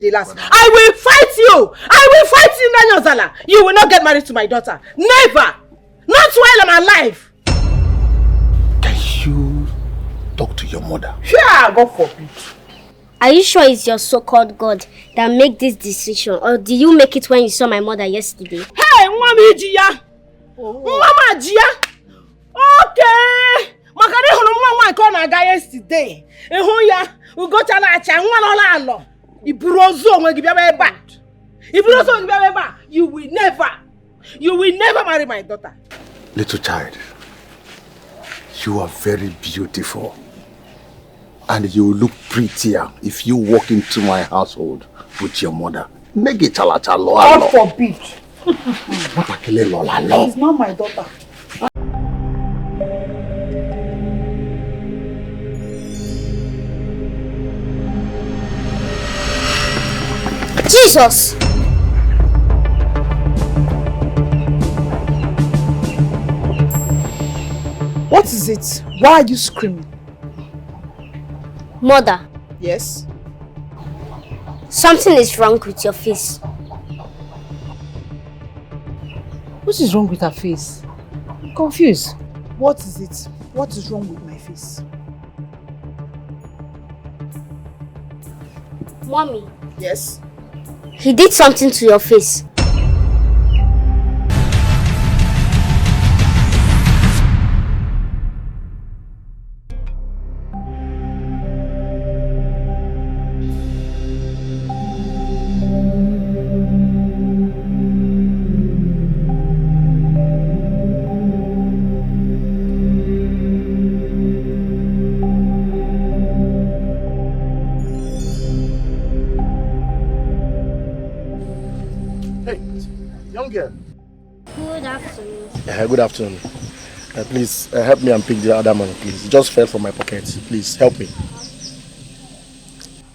The last. I will fight you! I will fight you, Nnanna. You will not get married to my daughter. Never! Not while I'm alive! Can you talk to your mother? Yeah, God forbid. Are you sure it's your so-called God that made this decision? Or did you make it when you saw my mother yesterday? Hey, Mama Jia! Mama Jia! Okay! Makani hono mama iko na aga yesterday. Ehun ya, we go chala acha nwa no la lo. Iburozo onwe gi bia ba. Iburozo onwe gi bia ba. You will never marry my daughter. Little child, you are very beautiful. And you will look prettier if you walk into my household with your mother. Make it chala chalo. God forbid. She's not my daughter. Jesus! What is it? Why are you screaming? Mother. Yes? Something is wrong with your face. What is wrong with her face? I'm confused. What is it? What is wrong with my face? Mommy. Yes? He did something to your face. Good afternoon. Please help me and pick the other man, please. It just fell from my pocket. Please help me.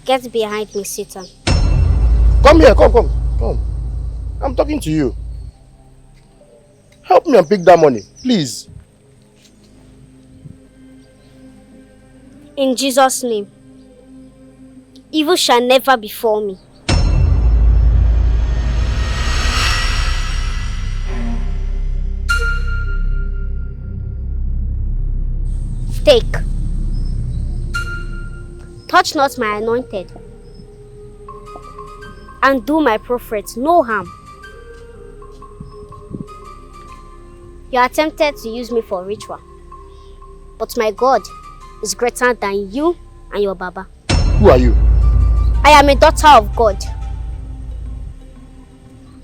Get behind me, Satan. Come here, come. I'm talking to you. Help me and pick that money, please. In Jesus' name, evil shall never befall me. Take. Touch not my anointed, and do my prophets no harm. You attempted to use me for ritual, but my God is greater than you and your Baba. Who are you? I am a daughter of God.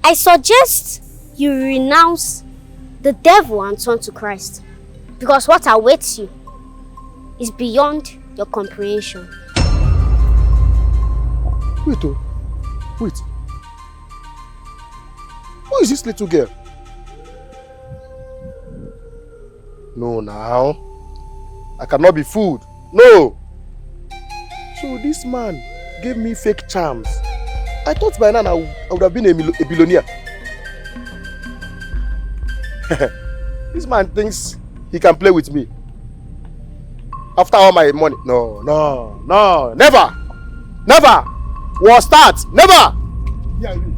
I suggest you renounce the devil and turn to Christ, because what awaits you is beyond your comprehension. Wait. Who is this little girl? No, now. I cannot be fooled. No. So this man gave me fake charms. I thought by now I would have been a billionaire. This man thinks he can play with me. After all my money. No. Never. War start. Never. Yeah, you.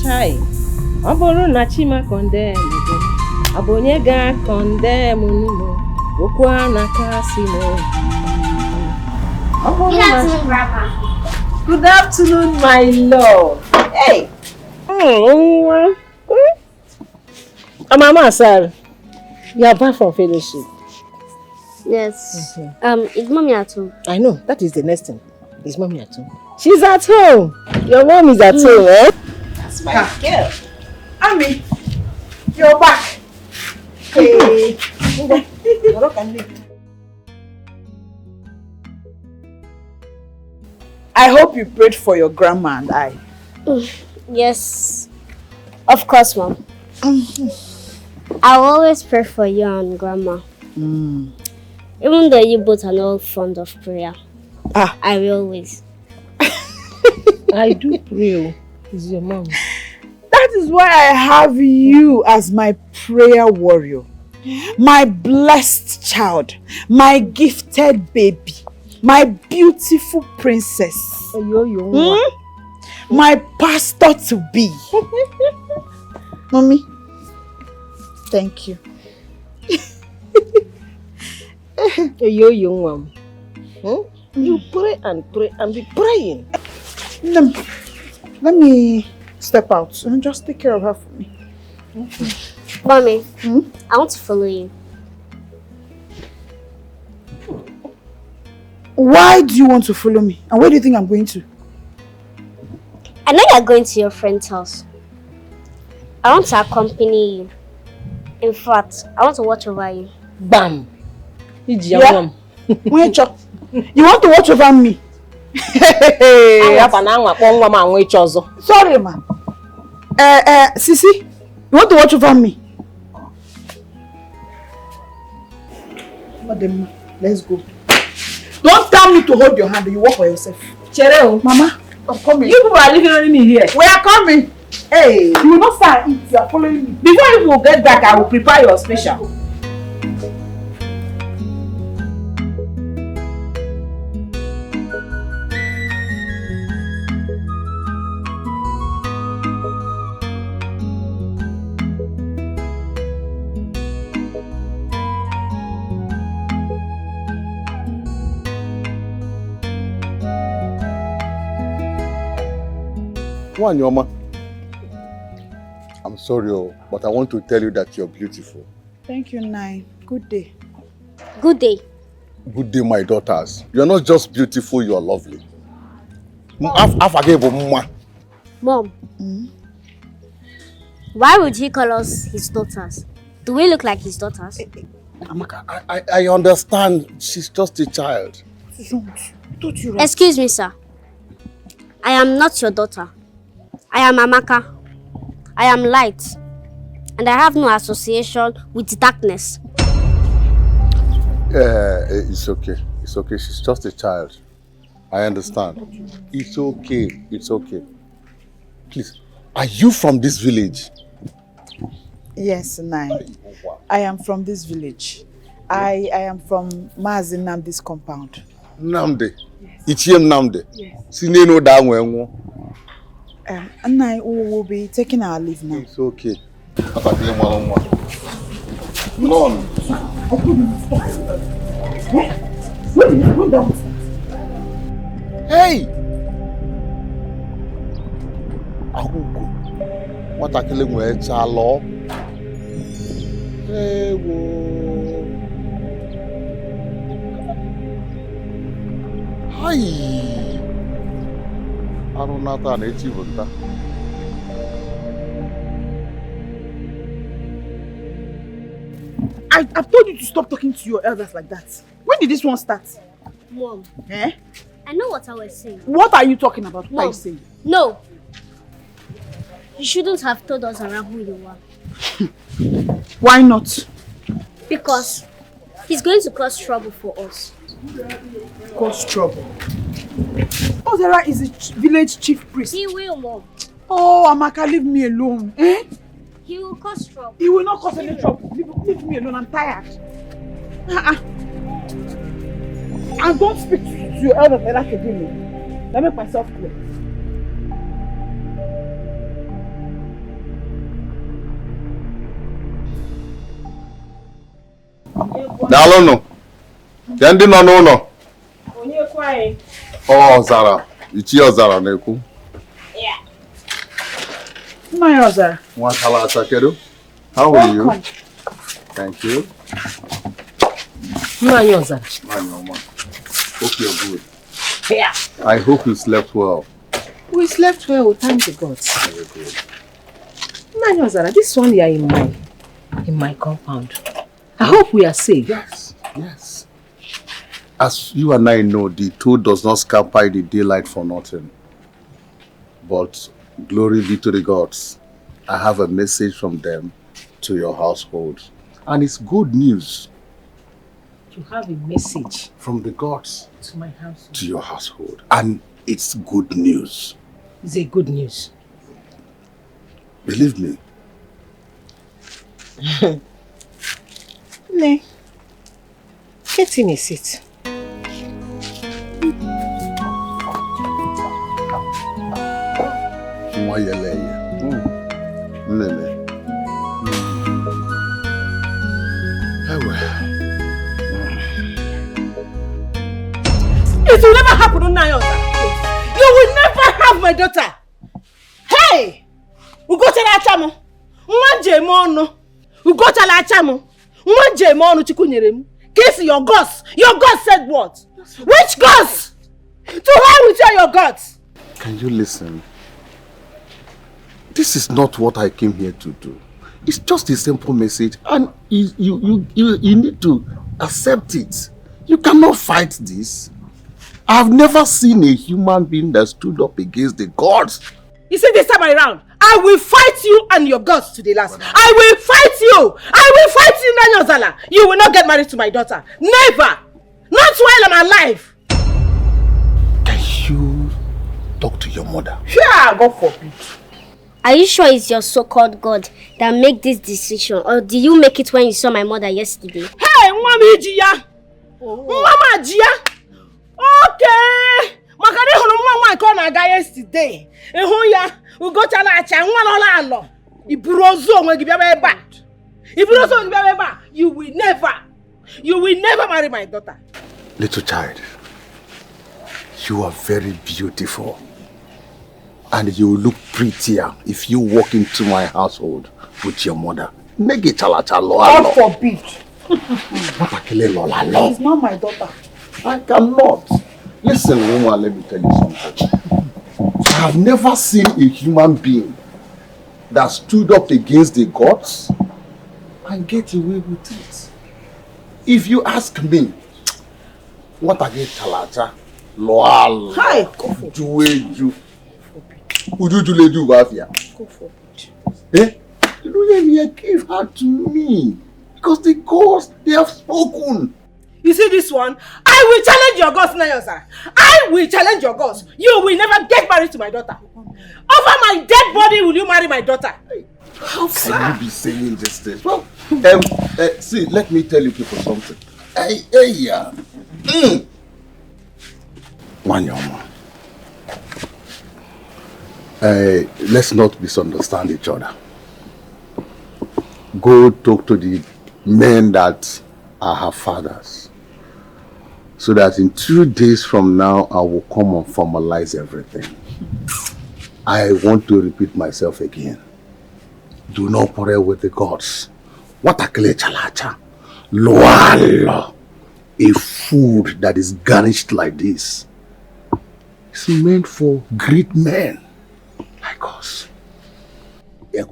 Chai, aboro na chima condemn. Abonye ga condemn no. Okwa na kasino. Good afternoon, Grandma. Good afternoon, my love. Hey. Mama, sir. You are back from fellowship. Yes. Is Mommy at home? I know. That is the next thing. Is Mommy at home? She's at home. Your mom is at home, eh? That's my girl. Ami, you're back. Hey. I hope you prayed for your grandma and I. Yes. Of course, Mom. I'll always pray for you and Grandma. Even though you both are not fond of prayer. I will always. I do pray. It's your mom. That is why I have you as my prayer warrior. My blessed child. My gifted baby. My beautiful princess. My pastor to be. Mommy, thank you. You pray and be praying. Let me step out and just take care of her for me. Mommy, I want to follow you. Why do you want to follow me? And where do you think I'm going to? I know you're going to your friend's house. I want to accompany you. In fact, I want to watch over you. Bam! Yeah? You want to watch over me? Sorry, ma. Sisi, you want to watch over me? Let's go. Don't tell me to hold your hand. You walk for yourself. Chereo. Mama, I'm coming. You people are leaving only me here. We are coming. Hey, you will not start eat. You are following me. Before you will get back, I will prepare your special. Ijeoma, I'm sorry, but I want to tell you that you're beautiful. Thank you, Nai. Good day. Good day. Good day, my daughters. You're not just beautiful, you're lovely. Mom. Why would he call us his daughters? Do we look like his daughters? Amaka, I understand. She's just a child. Excuse me, sir. I am not your daughter. I am Amaka. I am light. And I have no association with darkness. It's okay. It's okay. She's just a child. I understand. It's okay. It's okay. Please, are you from this village? Yes, Nai. I am from this village. I am from Mazi Nnamdi's compound. Nnamdi? Ichiem Nnamdi? Yes. Sineno Dangwenwo? Nai, we will be taking our leave now. It's okay. None. Hey! Ahuko. Watakile mwe chalo. Hey wo. Hi. Arunata na echi bunta. I've told you to stop talking to your elders like that. When did this one start? Mom. Eh? I know what I was saying. What are you talking about? What Mom. are you saying? No. You shouldn't have told us around who you were. Why not? Because he's going to cause trouble for us. Cause trouble. Ozara is a village chief priest. He will, Mom. Oh, Amaka, leave me alone. Eh? He will cause trouble. He will not cause any trouble. Leave me alone. I'm tired. And don't speak to your elders like that again. Let me make myself clear. Dalono. Kendi no no. Oh, Ozara. Ichi Ozara neku. Yeah. My Ozara. Mwakala Asakedo. How are you? Thank you. Ozara. Hope you're good. Yeah. I hope you slept well. We slept well, thank the gods. Very good. Ozara, this one you are in my compound. I hope we are safe. Yes, yes. As you and I know, the two does not scamper in the daylight for nothing. But glory be to the gods. I have a message from them to your household. And it's good news. You have a message from the gods to my household. To your household. And it's good news. It's a good news. Believe me. Ne, get him a seat. It will never happen, Nnanna. You will never have my daughter. Hey! We go to the chamo. We go to the chamo. Kiss your gods. Your God said what? Which gods? To hell with your gods. Can you listen? This is not what I came here to do. It's just a simple message, and you need to accept it. You cannot fight this. I've never seen a human being that stood up against the gods. You see, this time around, I will fight you and your gods to the last. I will fight you. I will fight you, Ozara. You will not get married to my daughter. Never. Not while I'm alive. Can you talk to your mother? Yeah, God forbid. Are you sure it's your so-called God that make this decision, or did you make it when you saw my mother yesterday? Hey, Mama Ijeoma. Mama Ijeoma. Okay. Makani hono mwa iko na aga yesterday. Ehun ya, we go chala acha nwa lola alo. Iburozo onwe gibia eba. Iburozo onwe gibia eba. You will never marry my daughter. Little child, you are very beautiful. And you look prettier if you walk into my household with your mother. God forbid. It's not my daughter. I cannot. Listen, woman, let me tell you something. I have never seen a human being that stood up against the gods and get away with it. If you ask me, what are you talata? Loal. Hi. You. Would you do Bafia? Go forbid. Eh? You don't even give her to me. Because the gods, they have spoken. You see this one? I will challenge your gods, Nnanna. I will challenge your gods. You will never get married to my daughter. Over my dead body will you marry my daughter? How can you be saying this thing? Well, see, let me tell you people something. Ijeoma. Let's not misunderstand each other. Go talk to the men that are her fathers, so that in 2 days from now I will come and formalize everything. I want to repeat myself again. Do not quarrel with the gods. What a chalacha. Loalo. A food that is garnished like this is meant for great men like us. If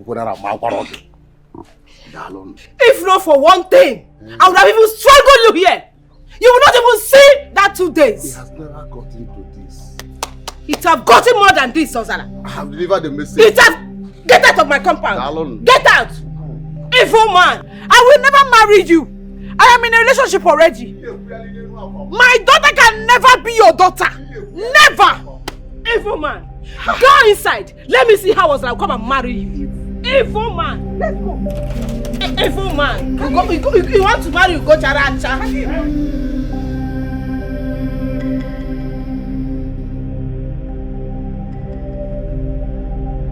not for one thing, I would have even strangled you here. You will not even see that 2 days. It has never gotten to this. It have gotten more than this, Ozara. I have delivered the message. It has... Get out of my compound. Get out. Evil man. I will never marry you. I am in a relationship already. My daughter can never be your daughter. Never. Evil man. Go inside. Let me see how Ozara will come and marry you. Evil man. Let's go. Evil man. You want to marry you, go Characha.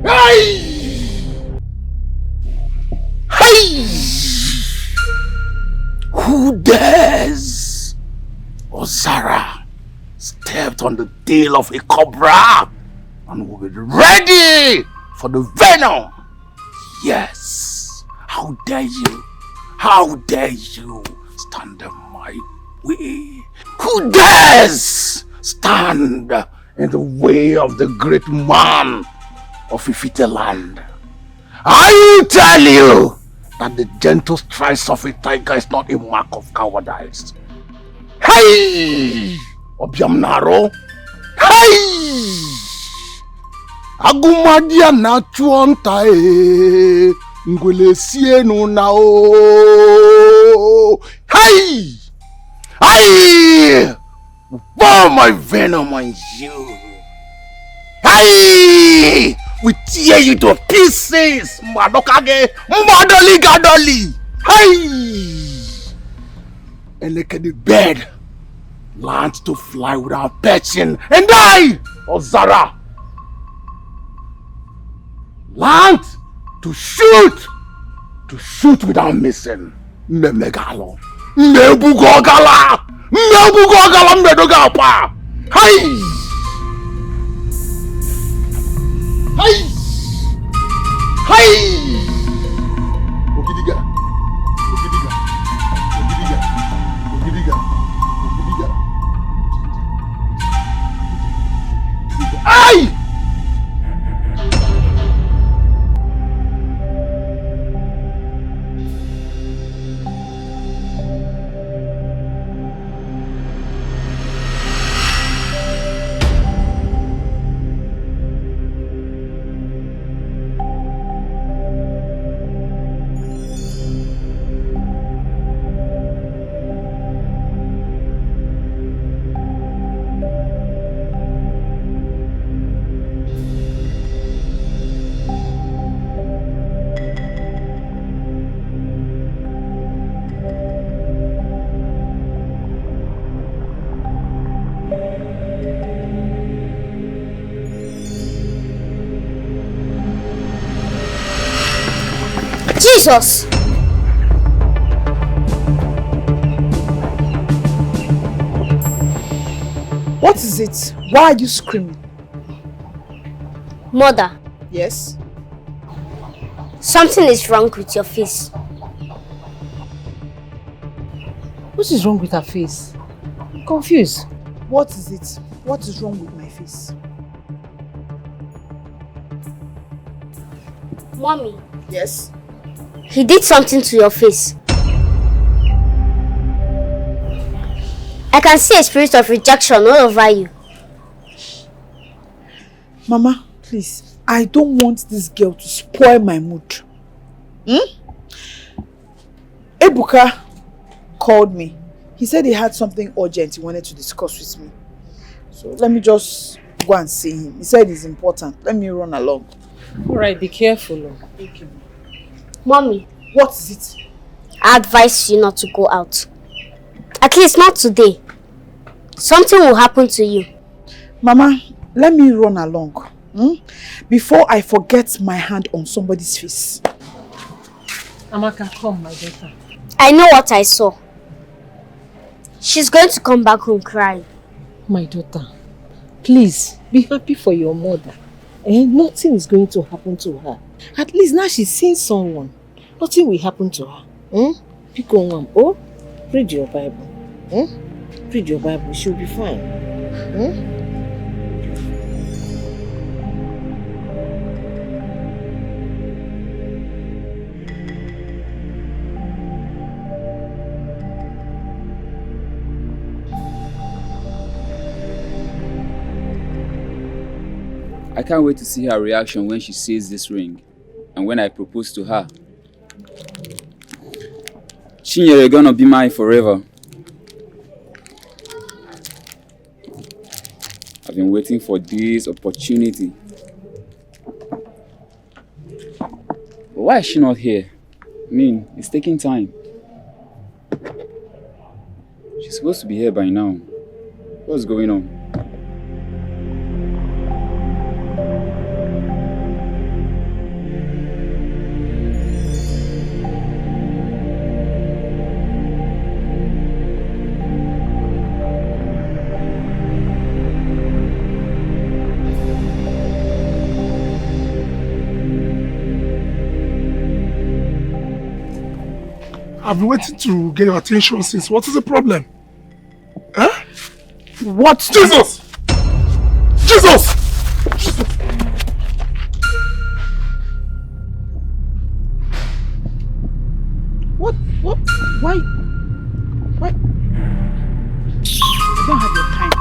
Hey! Hey! Who dares? Ozara stepped on the tail of a cobra and will be ready for the venom. Yes. How dare you? How dare you stand in my way? Who dares stand in the way of the great man of Ifite land? I will tell you that the gentle stripes of a tiger is not a mark of cowardice. Hey! Obiamnaro! Hey! Agumadia na chuanta e ngwele sienu na o. Hey! Hey! Pour my venom on you. Hey! will tear you to pieces. Madokage, Madoli Gadoli. Hey! And look at the bird. Learned to fly without perching and die. Ozara. Learned to shoot without missing. Memegalo. Mebugogala. Mebugogala medogapa. Hey! Hey! Hey! Ogidiga. Ogidiga. Ogidiga. Ogidiga. Ogidiga. Ay! Jesus! What is it? Why are you screaming? Mother, Yes? something is wrong with your face. What is wrong with her face? I'm confused. What is it? What is wrong with my face? Mommy, Yes? he did something to your face. I can see a spirit of rejection all over you. Mama, please. I don't want this girl to spoil my mood. Ebuka called me. He said he had something urgent he wanted to discuss with me. So let me just go and see him. He said it's important. Let me run along. Alright, be careful. Thank you. Mommy, What is it? I advise you not to go out. At least not today. Something will happen to you. Mama, let me run along. Before I forget my hand on somebody's face. Amaka, come, my daughter. I know what I saw. She's going to come back home crying. My daughter, please be happy for your mother. Nothing is going to happen to her. At least now she's seen someone. Nothing will happen to her. Pick on one. Oh, read your Bible. Read your Bible. She'll be fine. I can't wait to see her reaction when she sees this ring and when I propose to her. Chinyere gonna be mine forever. I've been waiting for this opportunity. But why is she not here? I mean, it's taking time. She's supposed to be here by now. What's going on? I've been waiting to get your attention since. What is the problem? Huh? What? Jesus! Jesus! What? Why? I don't have your time.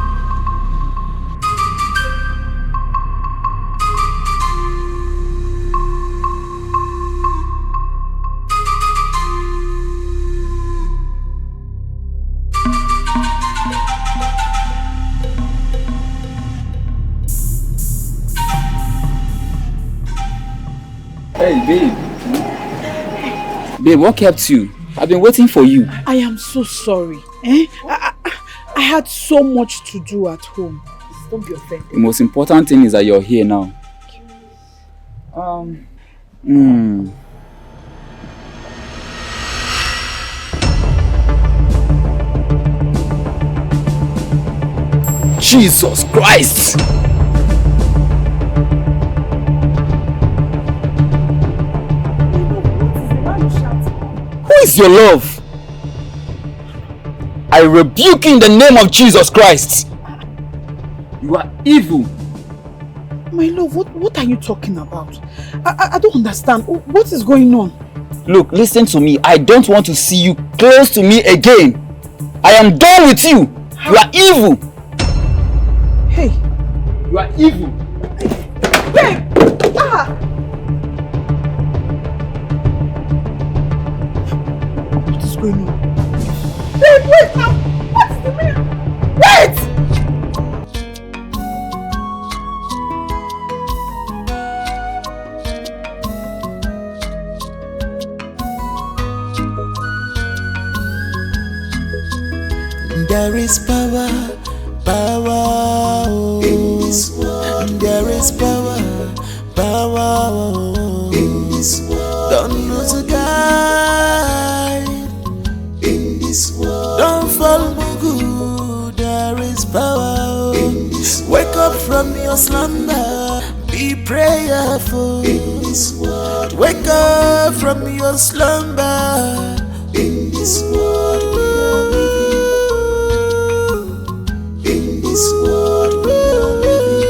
Hey, babe. Babe, what kept you? I've been waiting for you. I am so sorry. I had so much to do at home. Don't be offended. The most important thing is that you're here now. Jesus Christ! Who is your love? I rebuke you in the name of Jesus Christ. You are evil. My love, what are you talking about? I don't understand. What is going on? Look, listen to me. I don't want to see you close to me again. I am done with you. You are evil. Hey. You are evil. Hey! What is going on? Babe, wait now! What's the matter? Wait! There is power in this world. There is power in this world. Don't lose a guide in this world. Don't fall mugu. There is power in this world. Wake up from your slumber. Be prayerful in this world. Wake up from your slumber in this world. This world we are living.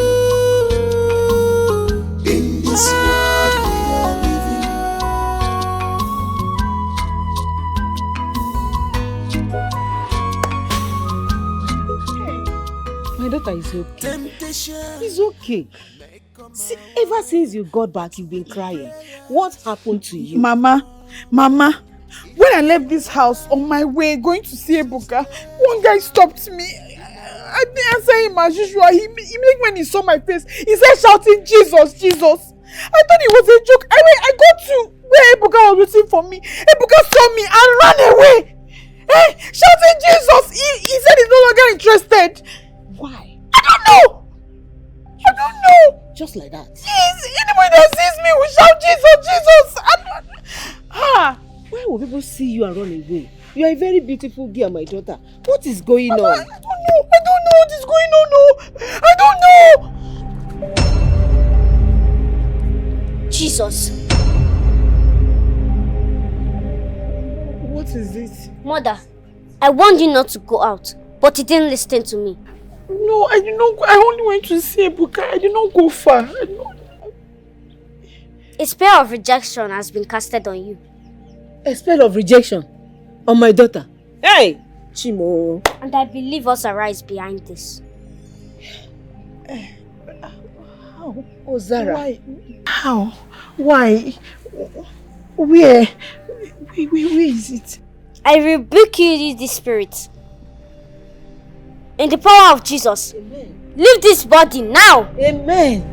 In this world we are living. My daughter is okay. It's okay. See, ever since you got back, you've been crying. What happened to you? Mama, when I left this house on my way going to see Ebuka, one guy stopped me. I didn't answer him as usual. Immediately when he saw my face, he started shouting, Jesus, Jesus. I thought it was a joke. I got to where Ebuka was waiting for me. Ebuka saw me and ran away. Shouting, Jesus. He said he's no longer interested. Why? I don't know. Just like that? Yes, anybody that sees me will shout, Jesus, Jesus. Why will people see you and run away? You are a very beautiful girl, my daughter. What is going on? I don't know what is going on. No. I don't know. Jesus. What is it? Mother, I warned you not to go out, but you didn't listen to me. No, I did not go. I only went to see Ebuka. I did not go far. A spell of rejection has been casted on you. A spell of rejection? On my daughter? Hey! Chimo. And I believe Ozara is behind this. How? Ozara? Why? How? Why? Where is it? I rebuke you, this spirit. In the power of Jesus. Amen. Leave this body now. Amen.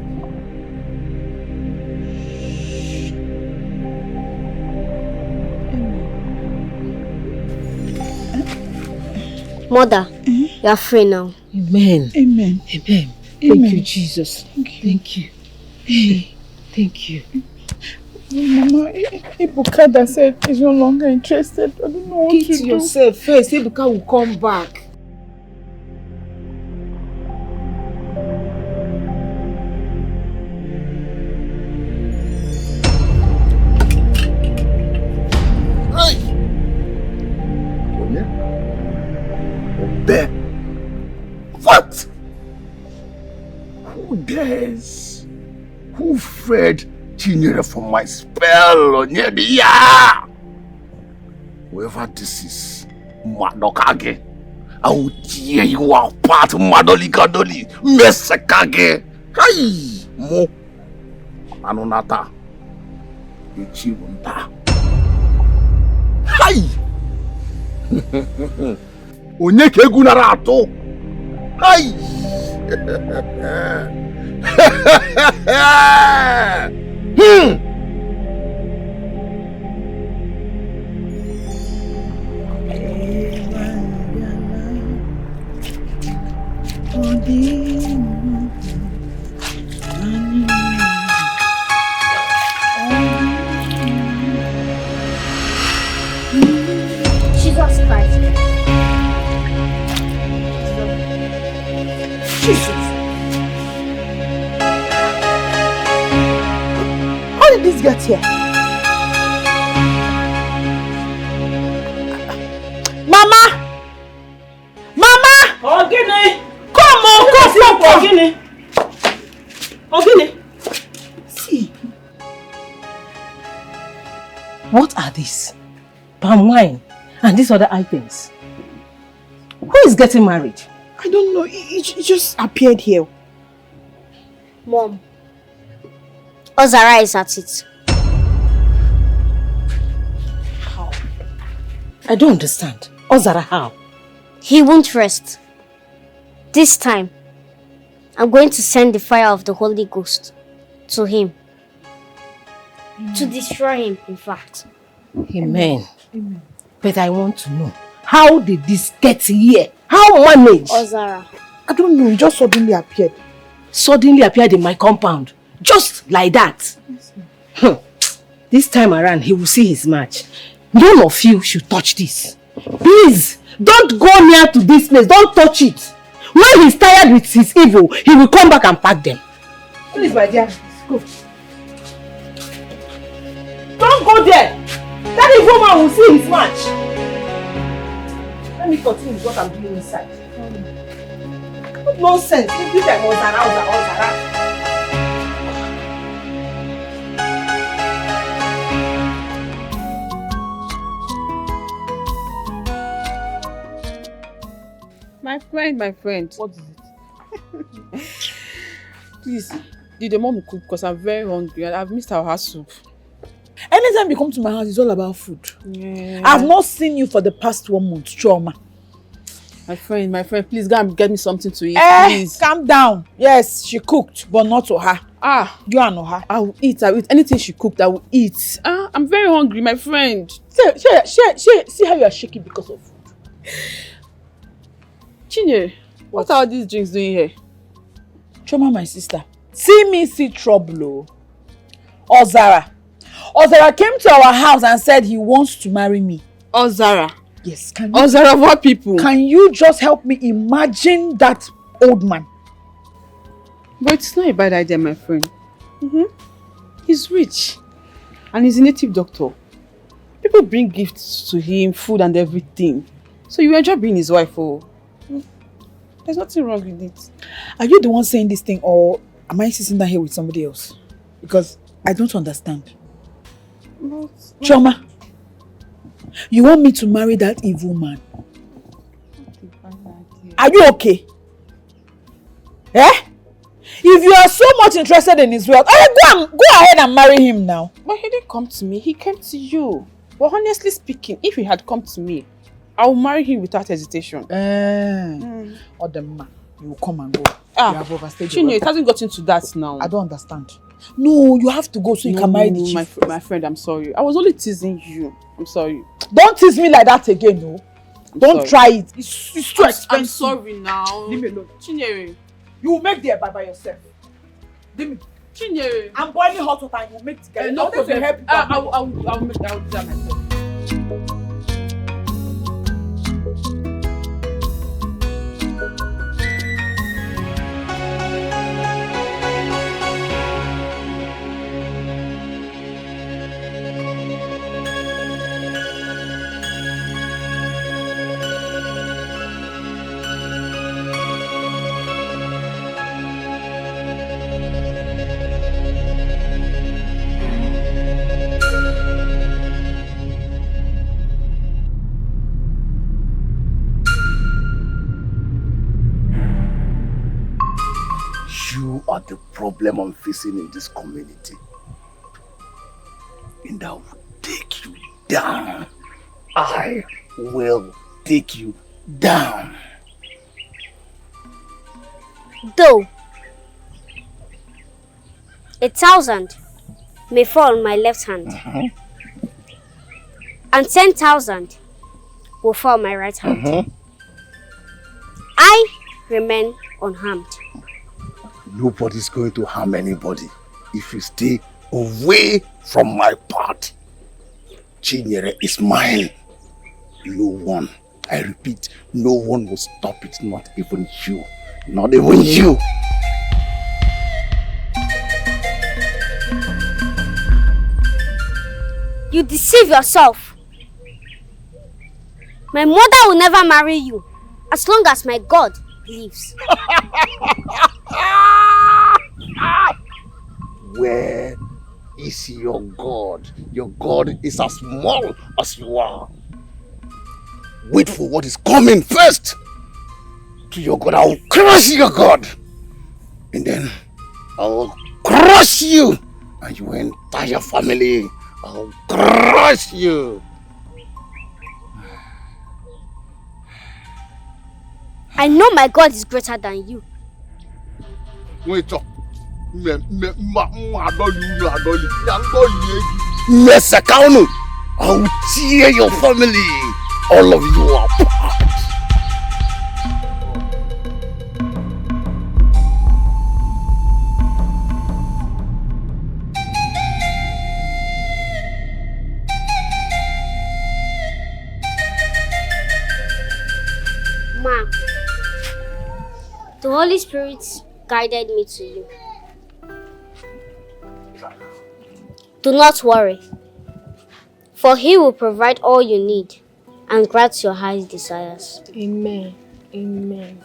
Mother, you are free now. Amen. Amen. Amen. Thank you, Jesus. Thank you. Hey, thank you. Mama, Ebuka that said he's no longer interested. I don't know what to do. Yourself first. Ebuka will come back. There. What? Who dares? Who fed Chinyere from my spell on Yedia? Whoever this is, Madokage, I will tear you apart, Madoli Kadoli, Mesekage. Hey, Mo, Anonata, Ichibunta. Hey! Onyeke gunarato. Hai! Jesus Christ. Jesus. How did this get here? Mama! Mama! Ogini! Come on, come. Ogini! Ogini! See. What are these? Palm wine and these other items. Who is getting married? I don't know. It just appeared here. Mom, Ozara is at it. How? I don't understand. Ozara, how? He won't rest. This time, I'm going to send the fire of the Holy Ghost to him. To destroy him, in fact. Amen. Amen. But I want to know, how did this get here? How managed? Ozara. I don't know. It just suddenly appeared. Suddenly appeared in my compound. Just like that. Yes, this time around, he will see his match. None of you should touch this. Please, don't go near to this place. Don't touch it. When he's tired with his evil, he will come back and pack them. Please, my dear, go. Don't go there. That evil man will see his match. Let me continue with what I'm doing inside. What nonsense. You think I'm Ozara. My friend. What is it? Please, did the mom cook? Because I'm very hungry and I've missed our house soup. Anytime you come to my house, it's all about food. Yeah. I've not seen you for the past 1 month, Choma. My friend, please go and get me something to eat, please. Calm down. Yes, she cooked, but not to her. You are not her. I will eat. Anything she cooked, I will eat. I'm very hungry, my friend. See how you are shaking because of food. Chinye, what are these drinks doing here? Choma, my sister. See me see trouble. Ozara came to our house and said he wants to marry me. Ozara? Yes. Can you, Ozara of what people? Can you just help me imagine that old man? But it's not a bad idea, my friend. He's rich. And he's a native doctor. People bring gifts to him, food and everything. So you enjoy being his wife, oh. There's nothing wrong with it. Are you the one saying this thing, or am I sitting down here with somebody else? Because I don't understand. Choma, you want me to marry that evil man? Are you okay? If you are so much interested in his wealth, go ahead and marry him now. But he didn't come to me, he came to you. But honestly speaking, if he had come to me, I will marry him without hesitation. Or the man, you will come and go. You have overstayed Chinye, it hasn't gotten to that now. I don't understand. No, you have to go so you can marry the chief. My friend, I'm sorry. I was only teasing you. I'm sorry. Don't tease me like that again, no. Don't try it. It's too expensive. I'm sorry now. Leave me alone. Chinye. You will make the eba by yourself. Leave me. Chinye. I'm boiling hot water and you will make the guy. No problem. I'll do that myself. You are the problem I'm facing in this community. And I will take you down. I will take you down. Though 1,000 may fall on my left hand, and 10,000 will fall on my right hand. I remain unharmed. Nobody's going to harm anybody if you stay away from my part. Chinyere is mine. No one, I repeat, no one will stop it, not even you. Not even you. You deceive yourself. My mother will never marry you as long as my God lives. Where is your God? Your God is as small as you are. Wait for what is coming first. To your God, I will crush your God. And then I will crush you and your entire family. I will crush you. I know my God is greater than you. Wait up. Yes, I will tear your family. All of you apart. Ma, the Holy Spirit guided me to you. Do not worry, for He will provide all you need and grant your highest desires. Amen. Amen.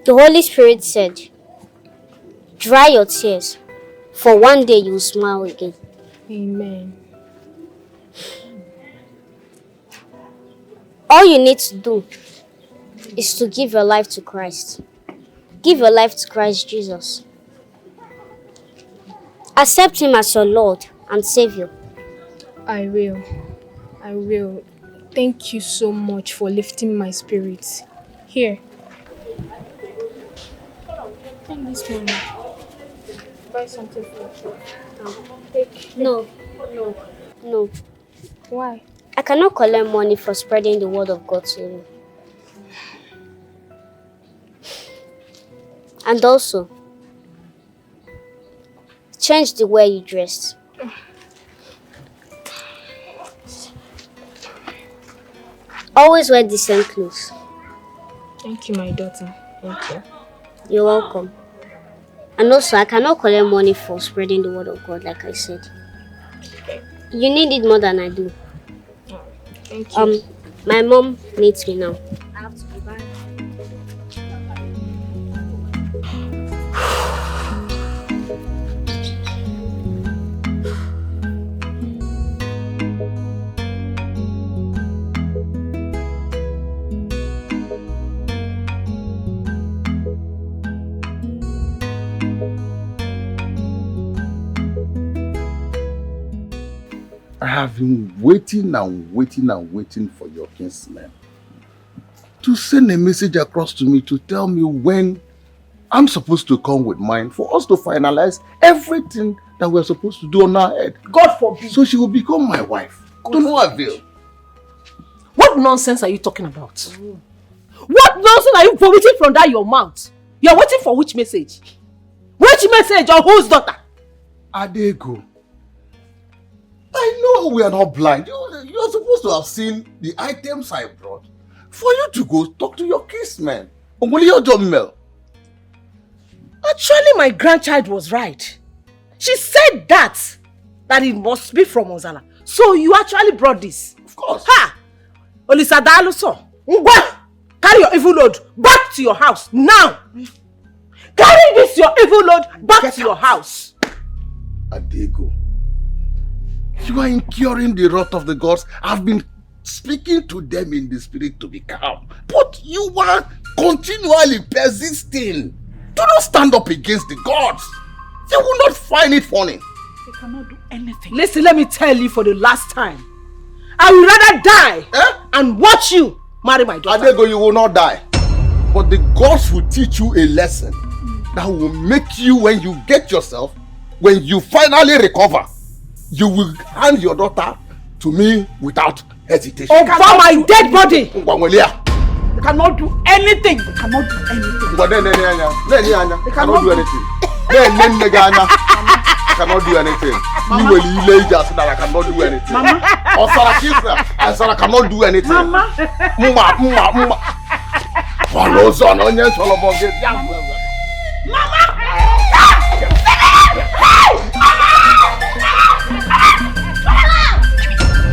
The Holy Spirit said, dry your tears, for one day you will smile again. Amen. All you need to do is to give your life to Christ. Give your life to Christ Jesus. Accept Him as your Lord and Savior. I will. I will. Thank you so much for lifting my spirits. Here. Take this one. Buy something for you. Take. No. Why? I cannot collect money for spreading the word of God to you. And also, change the way you dress. Always wear decent clothes. Thank you, my daughter. Thank you. You're welcome. And also, I cannot collect money for spreading the word of God, like I said. You need it more than I do. Thank you. My mom needs me now. I have to go back. I have been waiting for your kinsman to send a message across to me to tell me when I'm supposed to come with mine for us to finalize everything that we're supposed to do on our head. God forbid. So she will become my wife. To no avail. What nonsense are you talking about? What nonsense are you vomiting from that your mouth? You're waiting for which message? Which message on whose daughter? Adego. I know we are not blind. You're supposed to have seen the items I brought for you to go talk to your kinsman. Actually, my grandchild was right. She said that it must be from Ozara. So you actually brought this? Of course. Ha! Olisadaluso. Ngwa! Carry your evil load back to your house now. Carry this your evil load back to your house. Adego. You are incurring the wrath of the gods. I've been speaking to them in the spirit to be calm. But you are continually persisting. Do not stand up against the gods. They will not find it funny. They cannot do anything. Listen, let me tell you for the last time. I would rather die and watch you marry my daughter. Adego, you will not die. But the gods will teach you a lesson that will make you, when you get yourself, when you finally recover, you will hand your daughter to me without hesitation. Over my dead body! They cannot do anything. They cannot do anything. They cannot do anything. cannot do anything. You will lay just that I cannot do anything. Mama. Ozara I cannot do anything. Mama. Mama. Follow son on your solo boget.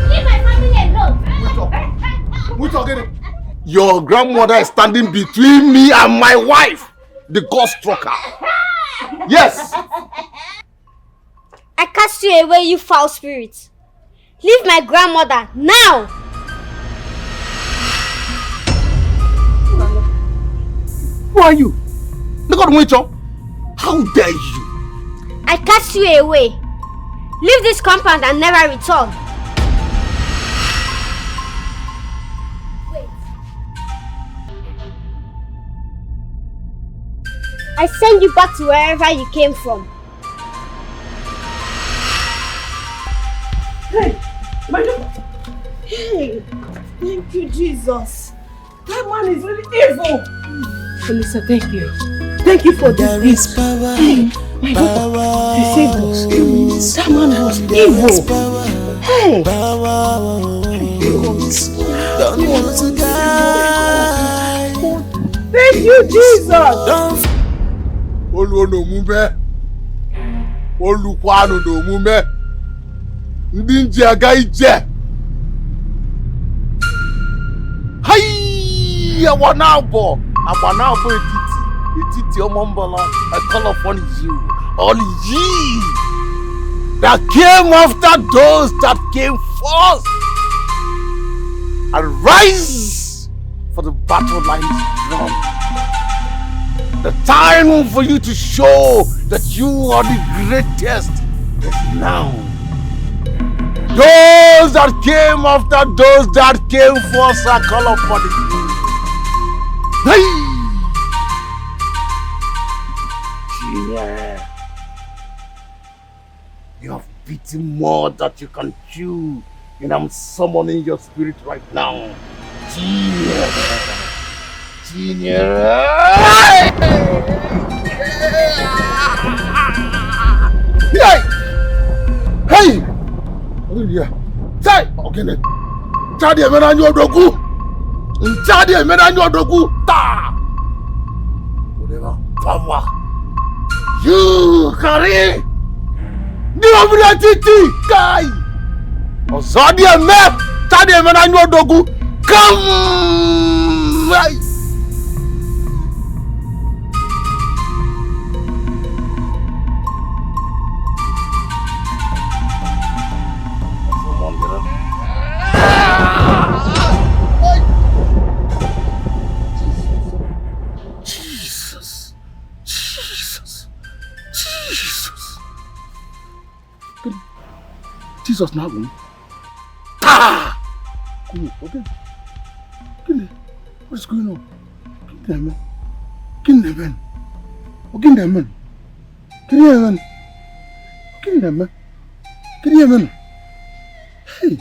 Leave my family alone. We talking. Your grandmother is standing between me and my wife, the ghost trucker. Yes. I cast you away, you foul spirit. Leave my grandmother now. Who are you? Look at me, how dare you? I cast you away. Leave this compound and never return. Wait. I send you back to wherever you came from. Hey, my God. Hey, thank you, Jesus. That man is really evil. Felisa, thank you. Thank you for this gift. Hey, my God, you saved us. That man was evil. Hey. Thank you, Jesus. Olu no mume. Olu kwanu no mume. Ndị nje aga ije. Hai! Awanabo etiti omombala. I call upon you. All ye that came after those that came first. Arise, for the battle line is drawn. The time for you to show that you are the greatest is now. Those that came after those that came first are call upon you. Hey! Yeah. You have beaten more that you can chew, and I'm summoning your spirit right now. Genius! Hey! Hey! Yeah. Say, okay. Chadi emena nyo dogu. Chadi emena nyo dogu. Ta. Whatever power you carry, the ability, guy. Ozadi eme. Chadi emena nyo dogu. Come. Right. Jesus now. Ah! Okay. What's going on? Kill them, man. Hey.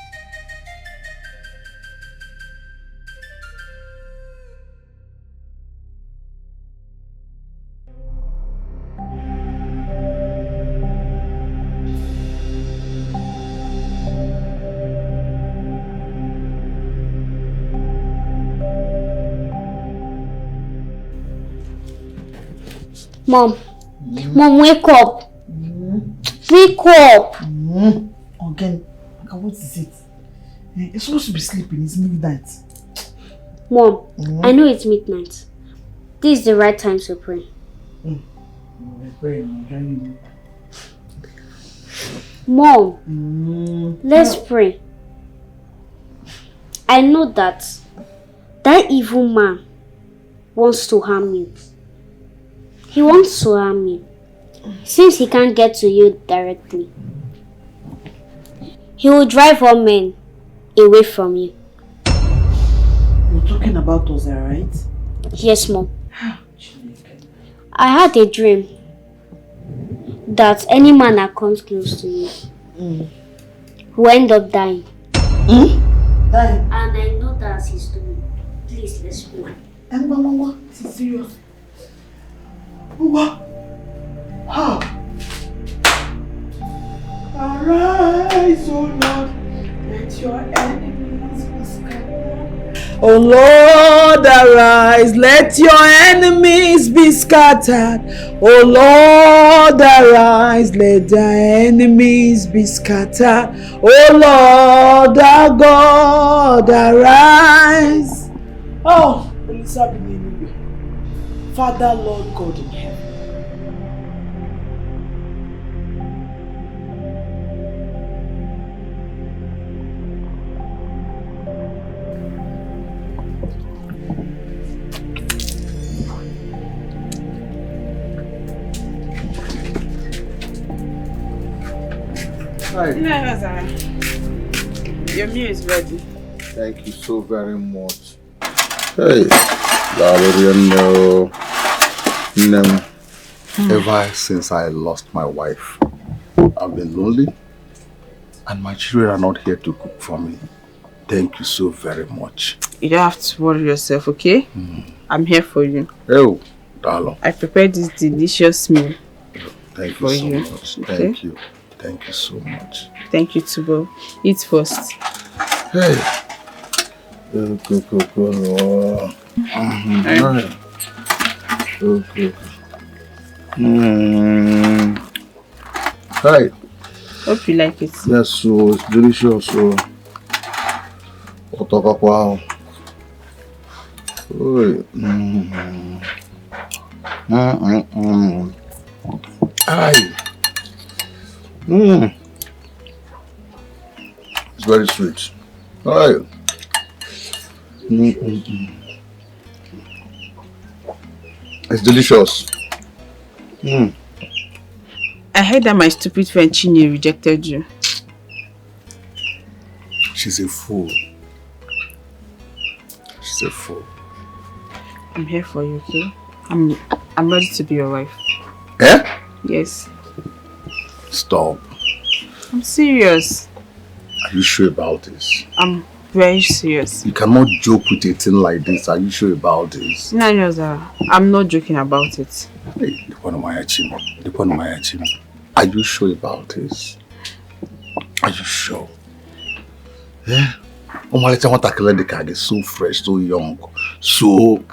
Mom, Mom, wake up. Wake up. Again, what is it? You're supposed to be sleeping. It's midnight. Mom, I know it's midnight. This is the right time to pray. Mom, let's pray. I know that evil man wants to harm you. He wants to harm you. Since he can't get to you directly, he will drive all men away from you. You're talking about Ozara, right? Yes, Mom. I had a dream that any man that comes close to you will end up dying. Dying? And I know that's his doing. Please, let's pray. And Mama, this is serious. What? How? Arise, O Lord, let your enemies be scattered. O Lord, arise, let your enemies be scattered. O Lord, arise, let thy enemies be scattered. O Lord, our God, arise. Oh, Elisa, Father, Lord God in heaven. Hi. Ozara. Your meal is ready. Thank you so very much. Hey, Dalian, no. Ever since I lost my wife, I've been lonely, and my children are not here to cook for me. Thank you so very much. You don't have to worry yourself, okay? I'm here for you. Oh, darling. I prepared this delicious meal. Thank for you so much. Okay? Thank you. Thank you so much. Thank you too, Bob. Eat first. Hey. Okay. Hi. Hope you like it. Yes, so it's delicious. So, wow. Hi. It's very sweet. Hi. It's delicious. I heard that my stupid friend Chine rejected you. She's a fool. She's a fool. I'm here for you, okay? I'm ready to be your wife. Eh? Yes. Stop. I'm serious. Are you sure about this? I'm very serious. You cannot joke with a thing like this. Are you sure about this? Nnanna, I'm not joking about it. Hey, are you sure about this? Are you sure? Yeah? Omaleta is so fresh, so young. So,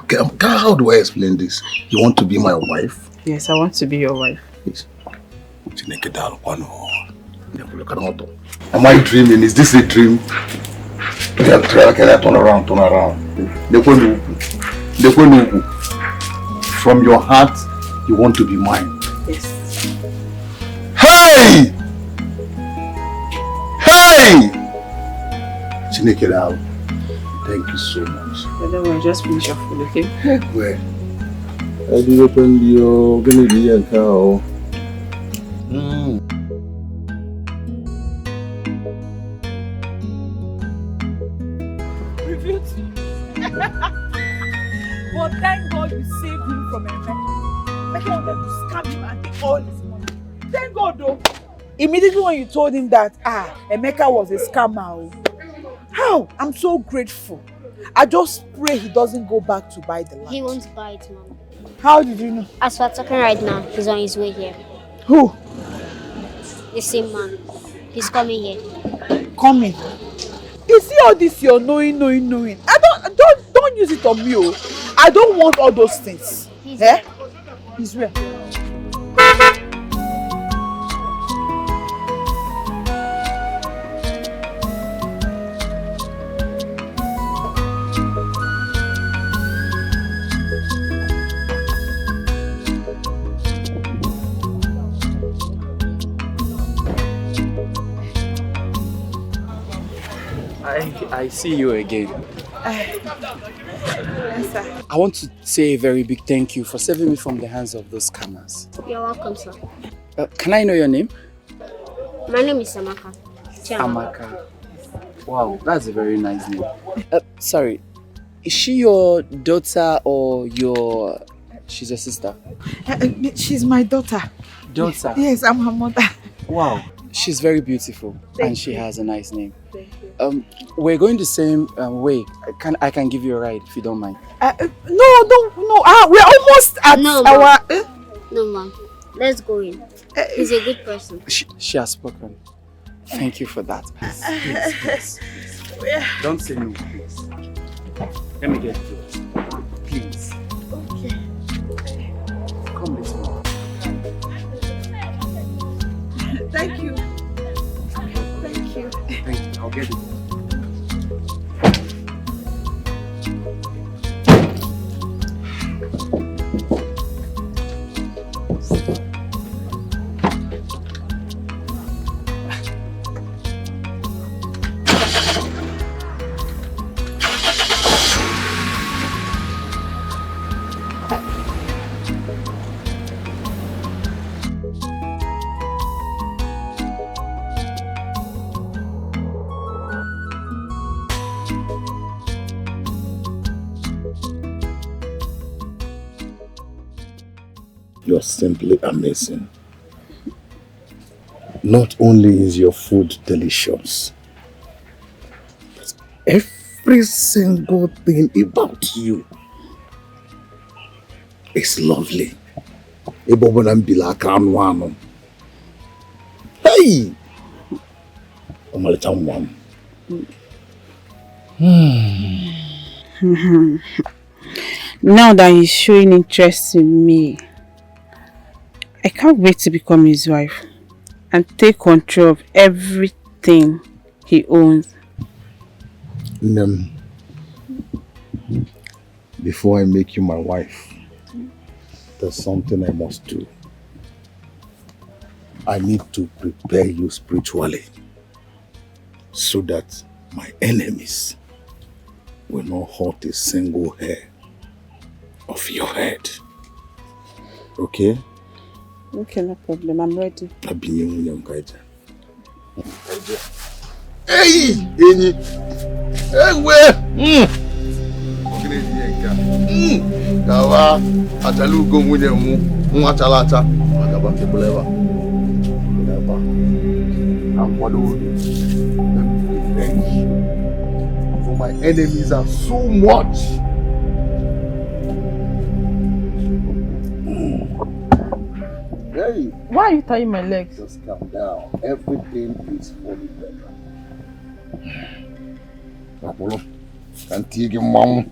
how do I explain this? You want to be my wife? Yes, I want to be your wife. Yes. Am I dreaming? Is this a dream? Turn around. From your heart, you want to be mine. Yes. Hey! Hey! Chineke Dao, thank you so much. Don't worry, just finish your food, okay? Where? I do open your gonna and cow. But thank God you saved him from Emeka. Emeka wanted to scam him and take all his money. Thank God though. Immediately when you told him that Emeka was a scammer. How? I'm so grateful. I just pray he doesn't go back to buy the land. He won't buy it, Mom. How did you know? As we're talking right now, he's on his way here. Who? The same man. He's coming here. Coming. You see all this you're knowing. Don't use it on me. I don't want all those things. He's where? He's where? I see you again. Yes, sir. I want to say a very big thank you for saving me from the hands of those scammers. You're welcome, sir. Can I know your name? My name is AMAKA. AMAKA. Wow, that's a very nice name. Sorry, is she your daughter or she's a sister? She's my daughter. Daughter? Yes, I'm her mother. Wow, she's very beautiful and she has a nice name. We're going the same way. I can give you a ride if you don't mind. No. We're almost at No, Mom. Let's go in. He's a good person. She has spoken. Thank you for that. Please. Don't say no, please. Let me get it. Please. Okay. Come with me. Thank you. Thank you. Thank you. I'll get it. You're simply amazing. Not only is your food delicious, but every single thing about you is lovely. Hey! Now that he's showing interest in me, I can't wait to become his wife and take control of everything he owns. Before I make you my wife, there's something I must do. I need to prepare you spiritually so that my enemies will not hurt a single hair of your head. Okay? Okay, no problem. I'm ready. Hey! Hey! Where? Kawa atalugo mwenye mwachalata magaba kebuleva. And what do for my enemies are so much. Hey, why are you tying my legs? Just calm down. Everything is for the better. Apollo, can't take your mom.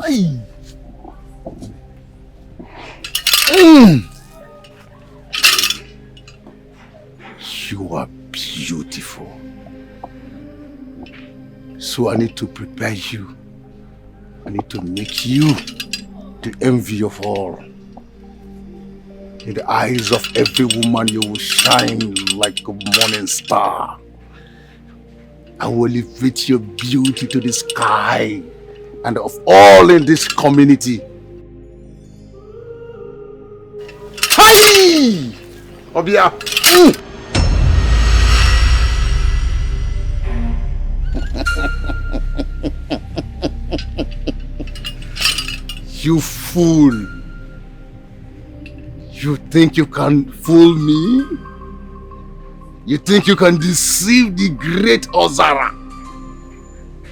Hey. You are beautiful. So I need to prepare you. I need to make you the envy of all. In the eyes of every woman, you will shine like a morning star. I will elevate your beauty to the sky and of all in this community. Hi! Obia! You fool! You think you can fool me? You think you can deceive the great Ozara,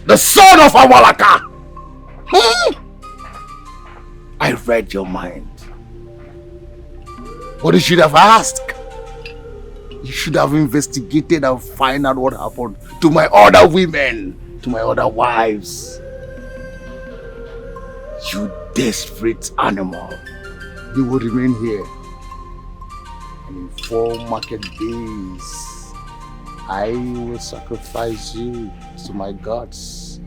the son of AMAKA? I read your mind. What you should have asked? You should have investigated and find out what happened to my other women, to my other wives. You desperate animal. You will remain here. And in 4 market days, I will sacrifice you to my gods.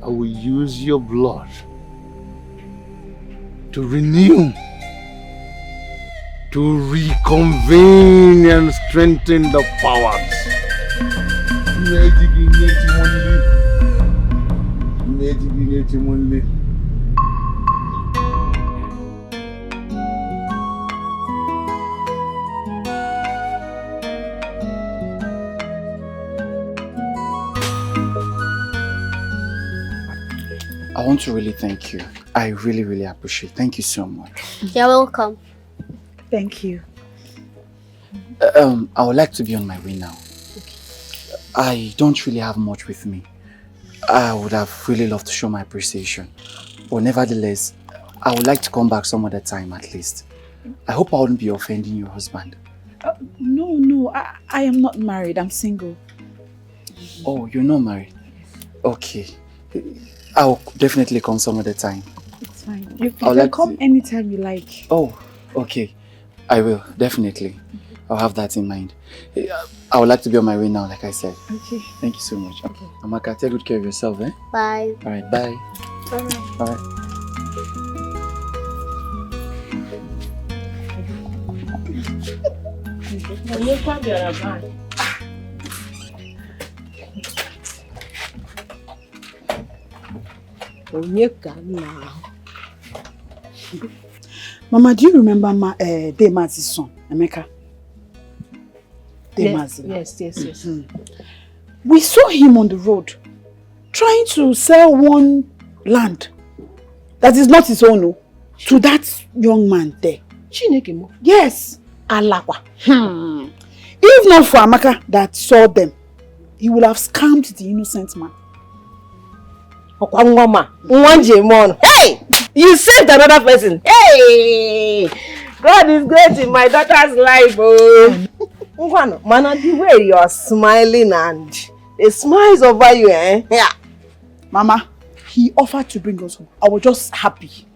I will use your blood to renew, to reconvene and strengthen the powers. I want to really thank you. I really, really appreciate it. Thank you so much. You're welcome. Thank you. I would like to be on my way now. I don't really have much with me. I would have really loved to show my appreciation. But nevertheless, I would like to come back some other time at least. I hope I wouldn't be offending your husband. No, I am not married. I'm single. Oh, you're not married? Okay. I'll definitely come some other time. It's fine. You can come anytime you like. Oh, okay. I will, definitely. I'll have that in mind. I would like to be on my way now, like I said. Okay. Thank you so much. Okay. AMAKA, take good care of yourself, eh? Bye. Alright, bye. Bye. Bye. Mama, do you remember Demazi's son, Emeka? Demazi. Yes. We saw him on the road trying to sell one land that is not his own, to that young man there. Chineke. Yes, Alakwa. If not for AMAKA that saw them, he would have scammed the innocent man. Hey! You saved another person. Hey! God is great in my daughter's life. Oh. Mana, the way you are smiling and the smiles over you, eh? Yeah. Mama, he offered to bring us home. I was just happy.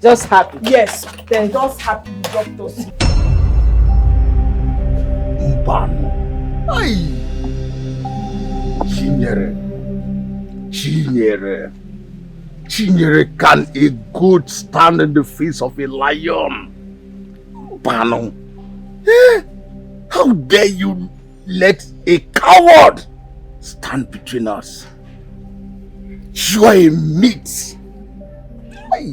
Just happy? Yes. Then just happy he dropped us. Ay! Chinyere, can a goat stand in the face of a lion? Bano. Eh? How dare you let a coward stand between us? You are a meat. Ay!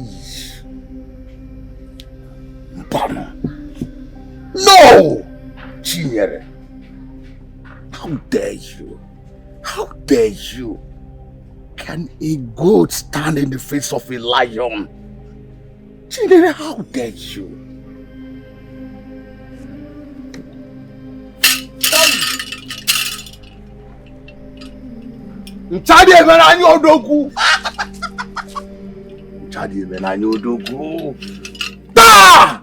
Bano. No! Chinyere. How dare you? How dare you? Can a goat stand in the face of a lion? Chinyere, how dare you? Nchadi emenanyi odoku. Nchadi emenanyi odoku. Da!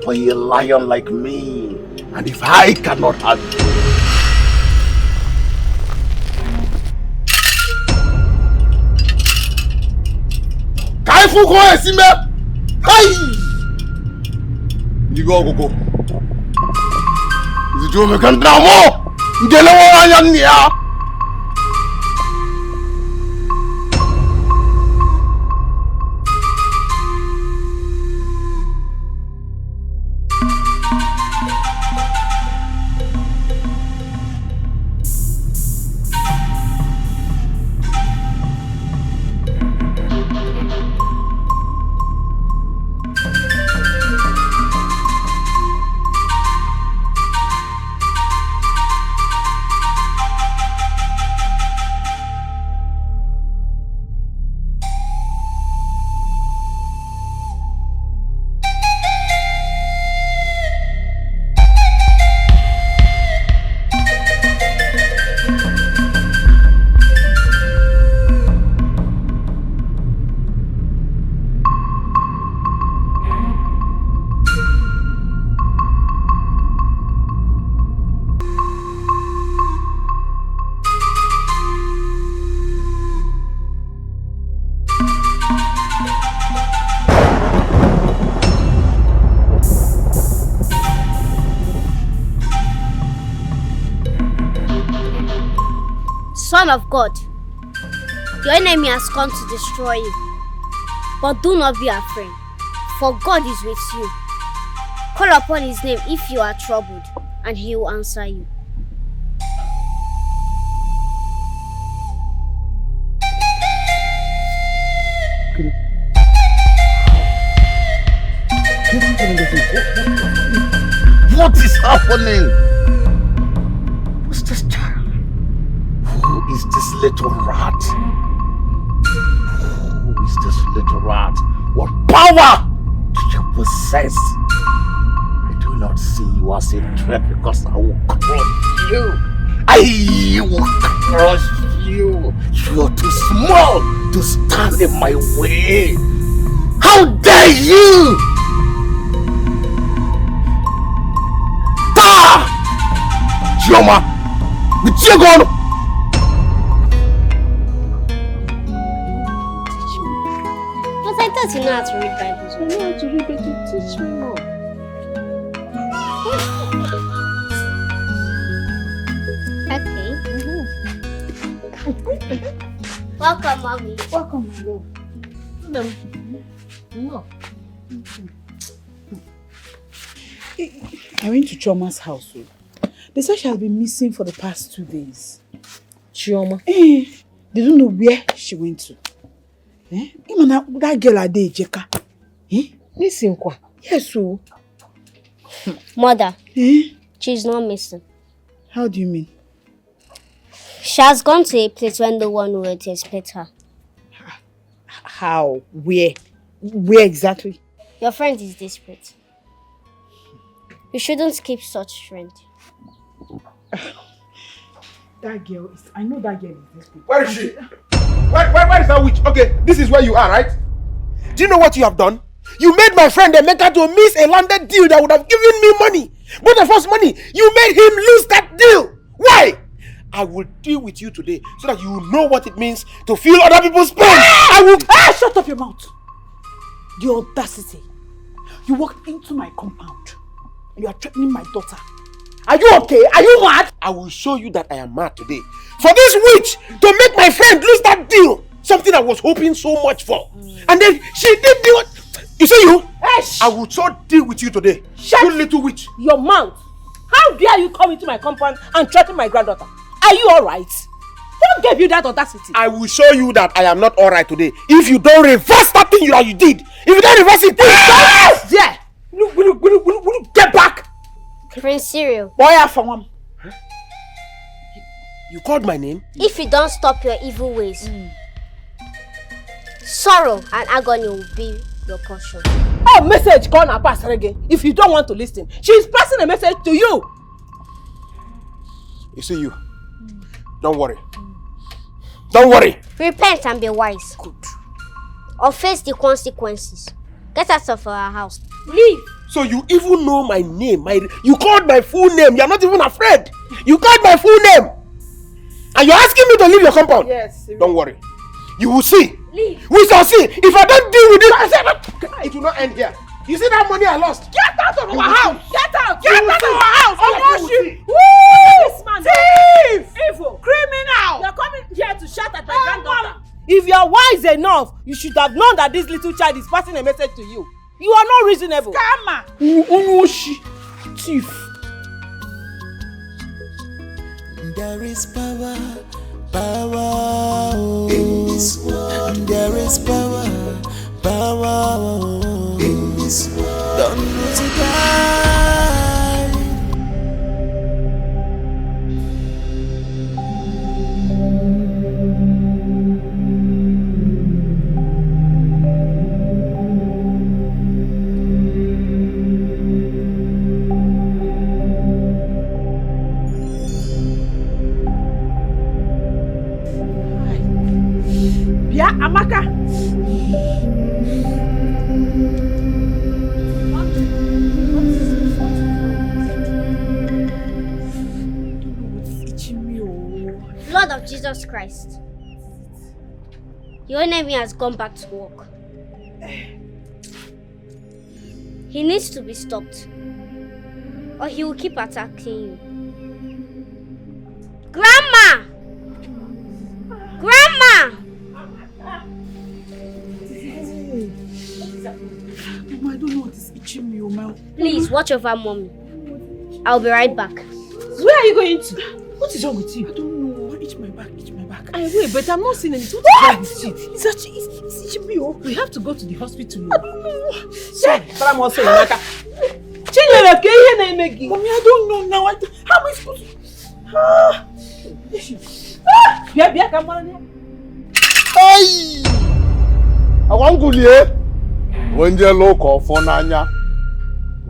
For a lion like me, and if I cannot have you, Kaifu go esime, hey, you go. Izuchukwu can dramo, ngele wo anya nia. Son of God, your enemy has come to destroy you. But do not be afraid, for God is with you. Call upon his name if you are troubled, and he will answer you. What is happening? Who's this child? Who is this little rat? Who is this little rat? What power do you possess? I do not see you as a threat because I will crush you. I will crush you. You're too small to stand in my way. How dare you! Ijeoma, with you gone. But I thought you know how to read Bibles. I know how to read, but you teach me more. Okay. Welcome, Mommy. Welcome, my love. No. I went to Chioma's house. They said she has been missing for the past 2 days. Chioma? They don't know where she went to. That girl Ade Ejeka. Missing kwa? Yes, so. Mother, she's not missing. How do you mean? She has gone to a place where no one would expect her. How? Where? Where exactly? Your friend is desperate. You shouldn't keep such friend. That girl is... I know that girl is desperate. Where is she? Where is that witch? Okay, this is where you are, right? Do you know what you have done? You made my friend Emeka to miss a landed deal that would have given me money. Both of us money. You made him lose that deal. Why? I will deal with you today so that you know what it means to feel other people's pain. I will... Shut up your mouth. The audacity. You walked into my compound. You are threatening my daughter. Are you okay? Are you mad? I will show you that I am mad today. For this witch to make my friend lose that deal. Something I was hoping so much for. And then she did the... You see you? I will so deal with you today. Shut you little witch. Your mouth. How dare you come into my compound and threaten my granddaughter? Are you alright? Who gave you that audacity? I will show you that I am not alright today. If you don't reverse that thing you did. If you don't reverse it, please. Yeah. Will you get back? Prince Cyril. Boy, for one. You called my name? If you don't stop your evil ways, sorrow and agony will be your portion. Oh, message gone and pass again. If you don't want to listen, she is passing a message to you. You see you. Don't worry. Don't worry. Repent and be wise. Good. Or face the consequences. Get out of our house. Leave. So you even know my name. You called my full name. You are not even afraid. You called my full name. And you're asking me to leave your compound? Yes. Don't worry. You will see. Leave. We shall see. If I don't deal with it, it will not end here. You see that money I lost? Get out of our house! Get out! Get out of our house! Oh, you Woo! This man, thief! Evil! Criminal! You're coming here to shout at my granddaughter. If you're wise enough, you should have known that this little child is passing a message to you. You are not reasonable. Scammer! Unoshi! Thief! There is power in this world. There is power in this world. Don't know to die. Yeah, Amaka. Lord of Jesus Christ, your enemy has gone back to work. He needs to be stopped, or he will keep attacking you. Grandma! Mama! Mama, I don't know what is itching me, Oma. Please, watch over mommy. I'll be right back. Where are you going to? What is wrong with you? I don't know. Itch my back, itch my back. I will, but I'm not seeing anything. What is wrong with you? It's actually, it's itching me, oh. We have to go to the hospital. I don't know. Sorry, but I'm also Nnanna. Mommy, I don't know now. How am I supposed to... Come on here. Hey! I want to hear. Onye loko funanya.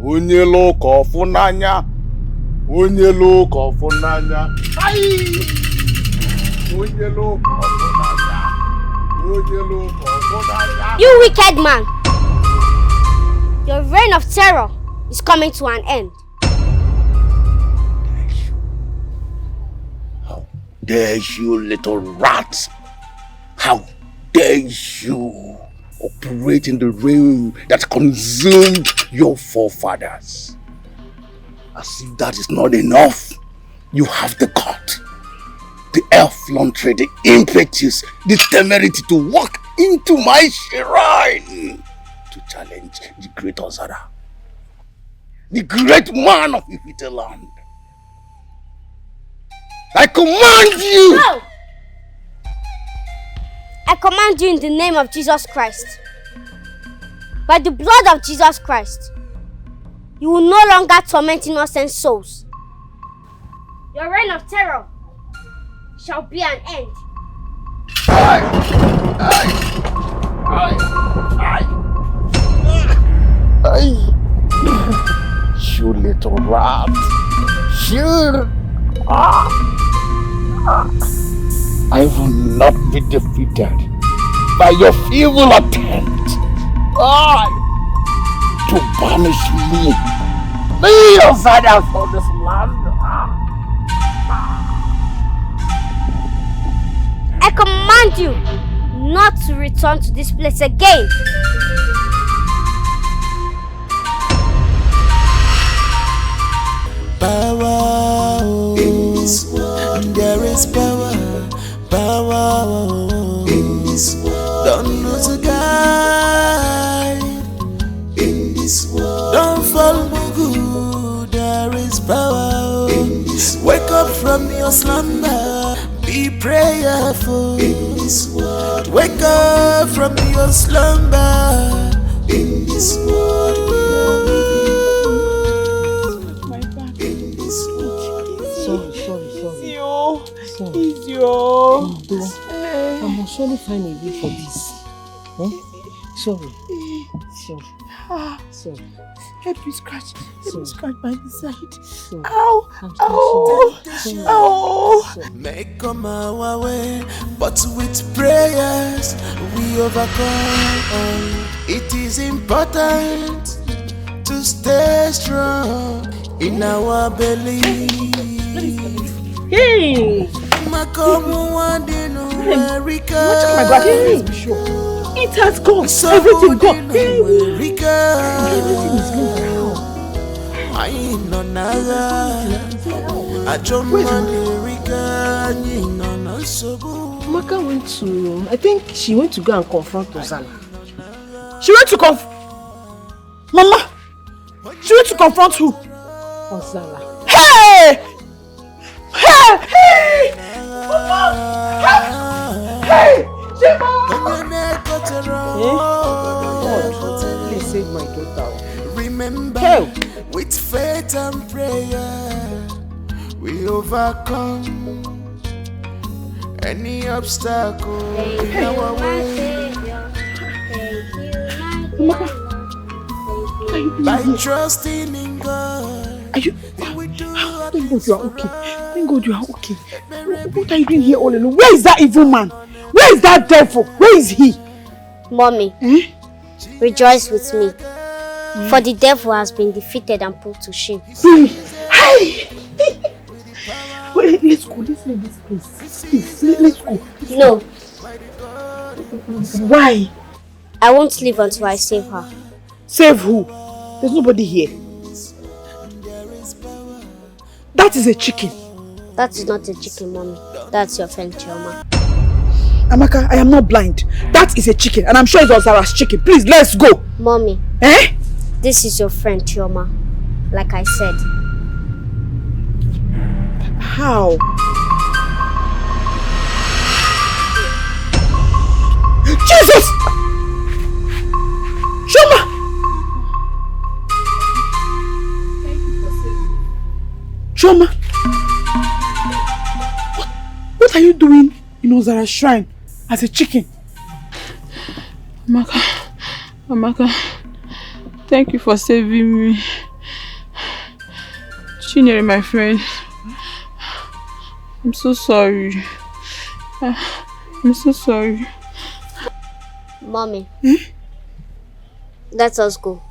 Onye loko funanya. Onye loko funanya. Hey! Onye loko funanya. Onye loko funanya. You wicked man! Your reign of terror is coming to an end. How dare you, little rat! How dare you operate in the realm that consumed your forefathers? As if that is not enough, you have the gut, the effrontery, the impetus, the temerity to walk into my shrine to challenge the great Ozara, the great man of Ifite land. I command you! No! I command you in the name of Jesus Christ. By the blood of Jesus Christ, you will no longer torment innocent souls. Your reign of terror shall be an end. You little rat. You. I will not be defeated by your evil attempt to banish me. Be your father for this land. I command you not to return to this place again. Power in this world, there is power. Power in this world, don't lose a guide. In this world, don't fall mugu. There is power in this world. Wake up from your slumber, be prayerful. In this world, wake up from your slumber. In this world. I must surely find a way for this. Sorry. Sorry. Help me scratch. Help me scratch by the side. Sorry. Ow! Ow! Ow! May come our way, but with prayers we overcome. It is important to stay strong in our belief. Hey! It has gone. Everything gone. Everything is gone. Amaka went to... I think she went to go and confront Ozara. She went to Mama! She went to confront who? Ozara. Hey! Hey! Hey! Hey! God, please save my daughter. Remember, with faith and prayer, we overcome any obstacle in our way. By trusting in God. Are you? Thank God you are okay. Thank God you are okay. What are you doing here all alone? Where is that evil man? Where is that devil? Where is he? Mommy, rejoice with me. For the devil has been defeated and put to shame. Hey! Wait, let's go. Let's leave this place. Please, let's go. No. Why? I won't leave until I save her. Save who? There's nobody here. That is a chicken. That is not a chicken, Mommy. That's your friend, Ijeoma. Amaka, I am not blind. That is a chicken, and I'm sure it's Ozara's chicken. Please, let's go. Mommy. Eh? This is your friend, Ijeoma. Like I said. How? Jesus! Ijeoma! Ijeoma! What are you doing in Ozara's shrine as a chicken? Amaka, thank you for saving me. Chinyere, my friend. I'm so sorry. I'm so sorry. Mommy. Let us go.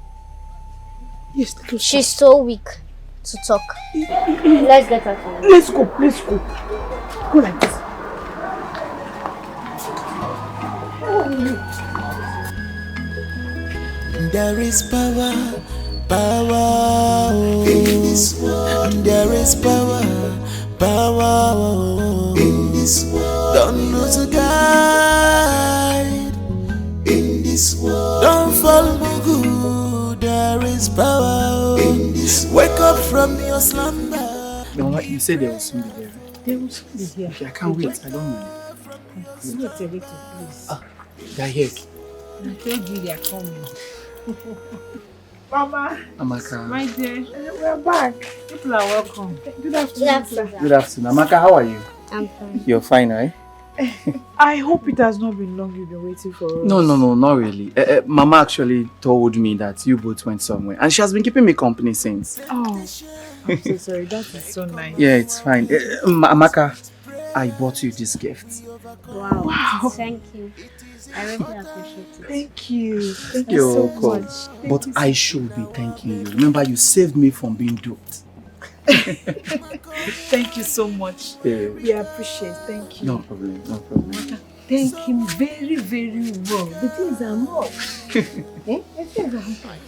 Yes, let us. She's so weak to talk. Let's get her from here. Let's go, let's go. Go like this. There is power in this world. There is power in this world. Don't lose a guide in this world. Don't fall Mugu. There is power in this world. Wake up from your slumber. Mama, you said they will soon be there. They will soon be here. Okay, I can't wait. I don't know. It's not a little, please. They're here. I told you they are coming. Mama. Amaka. My dear. We're back. People are welcome. Good afternoon. Good afternoon. Amaka, how are you? I'm fine. You're fine, right? I hope it has not been long you've been waiting for us. No, not really. Mama actually told me that you both went somewhere. And she has been keeping me company since. Oh, I'm so sorry. That is so nice. Yeah, it's fine. Amaka, I bought you this gift. Wow. Thank you. I really appreciate it. Thank you. Thank You're you so welcome. much. But I should be thanking you. Remember, you saved me from being duped. Thank you so much. Yeah. We appreciate. Thank you. No problem. Thank him very, very well. The things are more. The things are hard.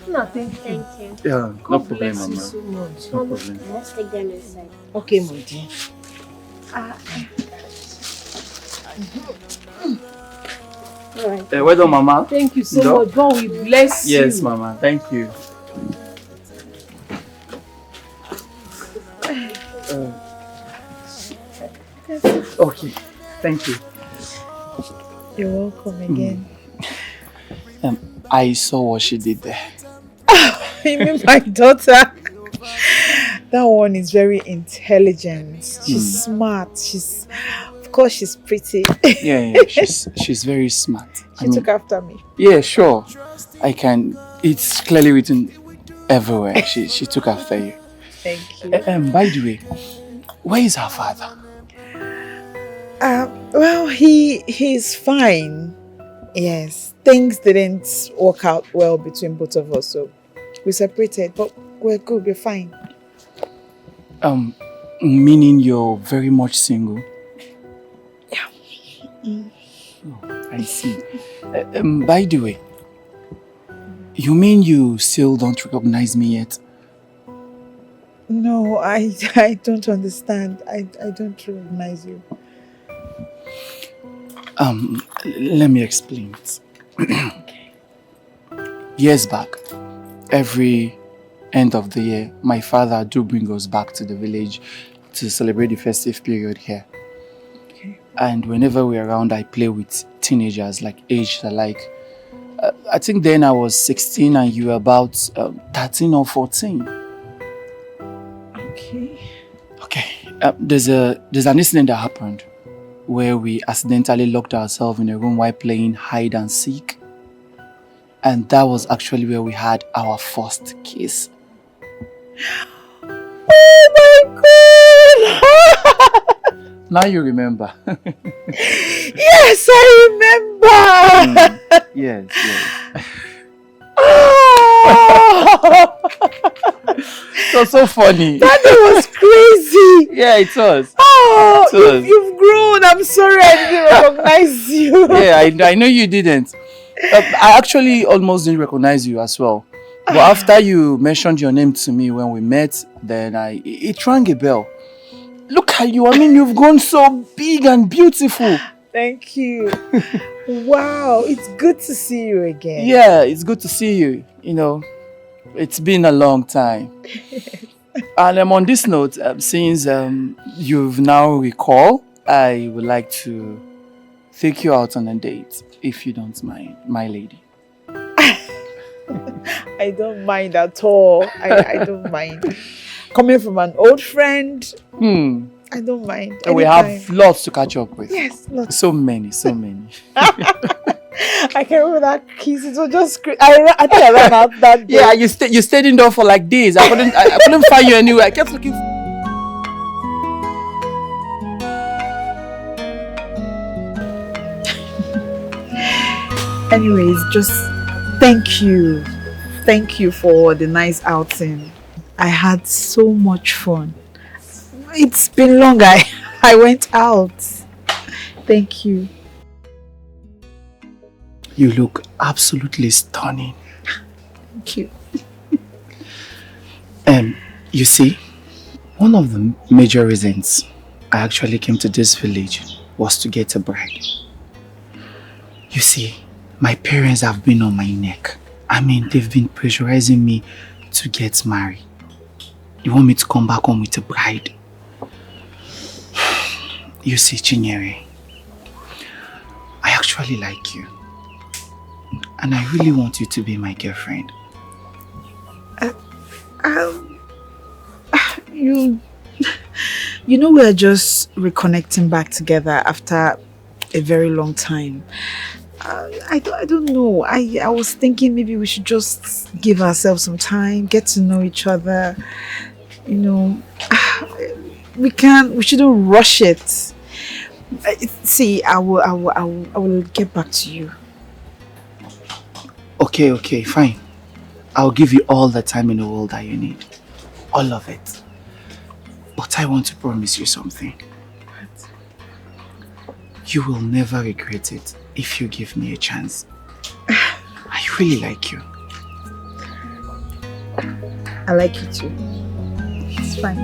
No, thank you. Yeah, God no problem, bless you Mama. so much. No problem. Let's take them inside. Okay, my dear. All right. Well done, Mama. Thank you so No? much. God will bless you. Yes, Mama. Thank you. Okay. Thank you. You're welcome again. I saw what she did there. You mean my daughter? That one is very intelligent. She's smart. Of course, she's pretty. Yeah, she's very smart. She took after me. Yeah, sure. I can. It's clearly written everywhere. She took after you. Thank you. By the way, where is her father? Well, he's fine. Yes, things didn't work out well between both of us, so we separated. But we're good. We're fine. Meaning you're very much single. Yeah. Oh, I see. By the way, you mean you still don't recognize me yet? No, I don't understand. I don't recognize you. Let me explain it. Years back, every end of the year, my father do bring us back to the village to celebrate the festive period here. Okay. And whenever we're around, I play with teenagers, like aged alike. I think then I was 16 and you were about 13 or 14. Okay. There's an incident that happened where we accidentally locked ourselves in a room while playing hide and seek. And that was actually where we had our first kiss. Oh my God! Now you remember. Yes, I remember! Yes. Oh! It was so funny. That was crazy! Yeah, it was. Oh, It was. you've grown. I'm sorry I didn't recognize you. Yeah, I know you didn't. I actually almost didn't recognize you as well. But after you mentioned your name to me when we met, then it rang a bell. Look at you. I mean, you've grown so big and beautiful. Thank you. Wow, it's good to see you again. Yeah, it's good to see you. You know, it's been a long time. And on this note, since you've now recalled, I would like to take you out on a date, if you don't mind, my lady. I don't mind at all. I don't mind. Coming from an old friend, I don't mind. And we have lots to catch up with. Yes, lots. So many. I can remember that kiss. It was just I think I ran out that day. Yeah, you stayed indoor for like days. I couldn't find you anywhere. I kept looking. Anyways, just thank you. Thank you for the nice outing. I had so much fun. It's been long. I went out. Thank you. You look absolutely stunning. Thank you. You see, one of the major reasons I actually came to this village was to get a bride. You see, my parents have been on my neck. I mean, they've been pressurizing me to get married. You want me to come back home with a bride? You see, Chinyere, I actually like you. And I really want you to be my girlfriend. You know, we're just reconnecting back together after a very long time. I don't know. I was thinking maybe we should just give ourselves some time, get to know each other. You know, we shouldn't rush it. See, I will get back to you. Okay, fine. I'll give you all the time in the world that you need. All of it. But I want to promise you something. You will never regret it if you give me a chance. I really like you. I like you too. It's fine.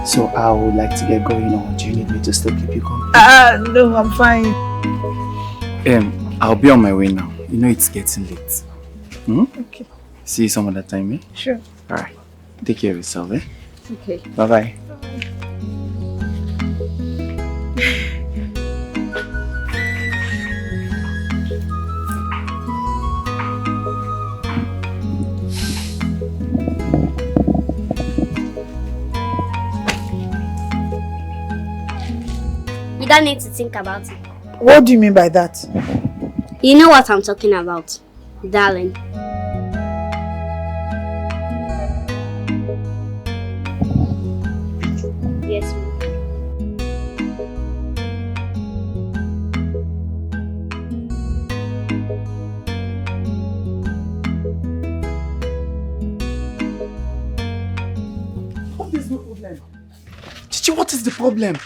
So I would like to get going on. Do you need me to still keep you company? No, I'm fine. I'll be on my way now. You know it's getting late. Okay. See you some other time, eh? Sure. Alright. Take care of yourself, eh? Okay. Bye-bye. You don't need to think about it. What do you mean by that? You know what I'm talking about, darling. Yes, ma'am. What is the problem? Chichi, what is the problem?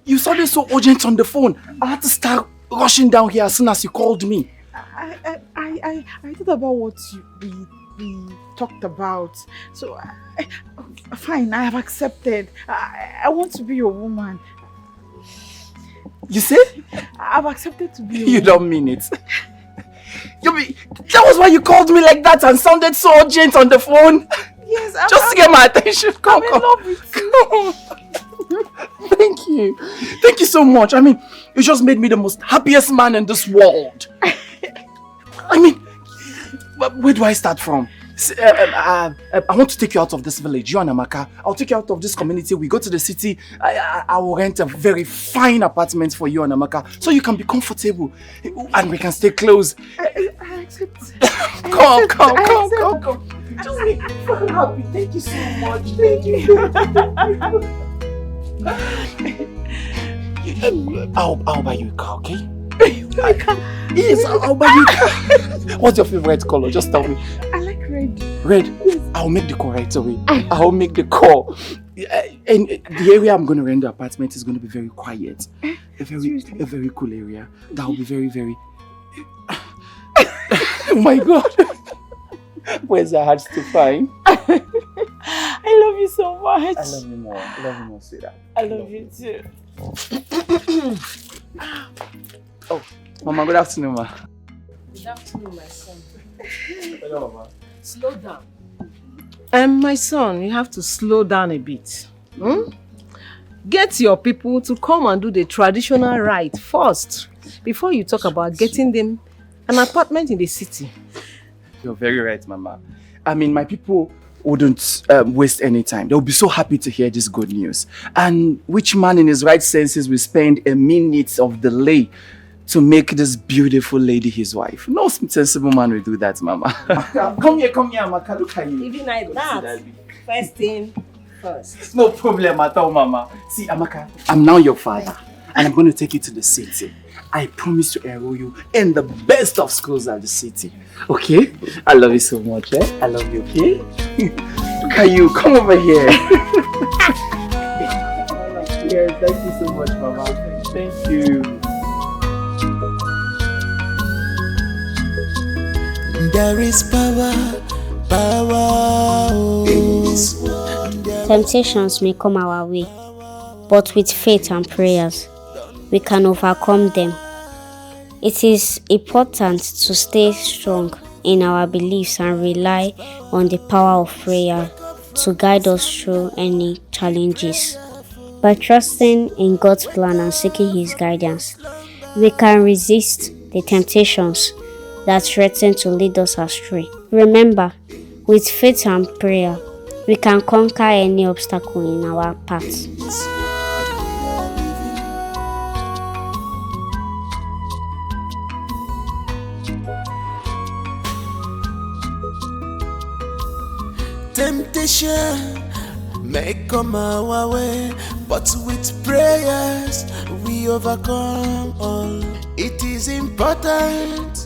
You sounded so urgent on the phone. I had to start rushing down here as soon as you called me. I thought about what we talked about. So, fine, I have accepted. I want to be your woman. You say? I've accepted to be your You woman. don't mean it. That was why you called me like that and sounded so urgent on the phone. Yes, just to get my attention. Come. I'm in love with you. Come on. Thank you. Thank you so much. I mean, you just made me the most happiest man in this world. I mean, where do I start from? I want to take you out of this village, you and AMAKA. I'll take you out of this community. We go to the city. I will rent a very fine apartment for you and AMAKA so you can be comfortable and we can stay close. I accept. Come. Just make me feel happy. Thank you so much. Thank you. I'll buy you a car, okay? My car? Yes, I'll buy you a car. What's your favorite color? Just tell me. I like red. Red? Yes. I'll make the call right away. I'll make the call. And the area I'm going to rent the apartment is going to be very quiet. A very cool area. That will be very, very... Oh my God. Where's the heart to find? I love you so much. I love you more, sweetheart. I love you too. Oh, Mama, good afternoon, ma. Good afternoon, my son. Hello, Mama. Slow down. My son, you have to slow down a bit. Get your people to come and do the traditional rite first before you talk about getting them an apartment in the city. You're very right, Mama. I mean, my people wouldn't waste any time. They'll be so happy to hear this good news. And which man in his right senses will spend a minute of delay to make this beautiful lady his wife? No sensible man will do that, Mama. Come here, Amaka. Look at you. Even like that, first thing first. No problem at all, Mama. See, Amaka, I'm now your father. And I'm going to take you to the city. I promise to enroll you in the best of schools at the city. Okay? I love you so much, eh? I love you, okay? Look at you. Come over here. Yes, thank you so much, Mama. Thank you. There is power in this world. Temptations may come our way, but with faith and prayers, we can overcome them. It is important to stay strong in our beliefs and rely on the power of prayer to guide us through any challenges. By trusting in God's plan and seeking His guidance, we can resist the temptations that threaten to lead us astray. Remember, with faith and prayer, we can conquer any obstacle in our path. Temptation may come our way, but with prayers we overcome all. It is important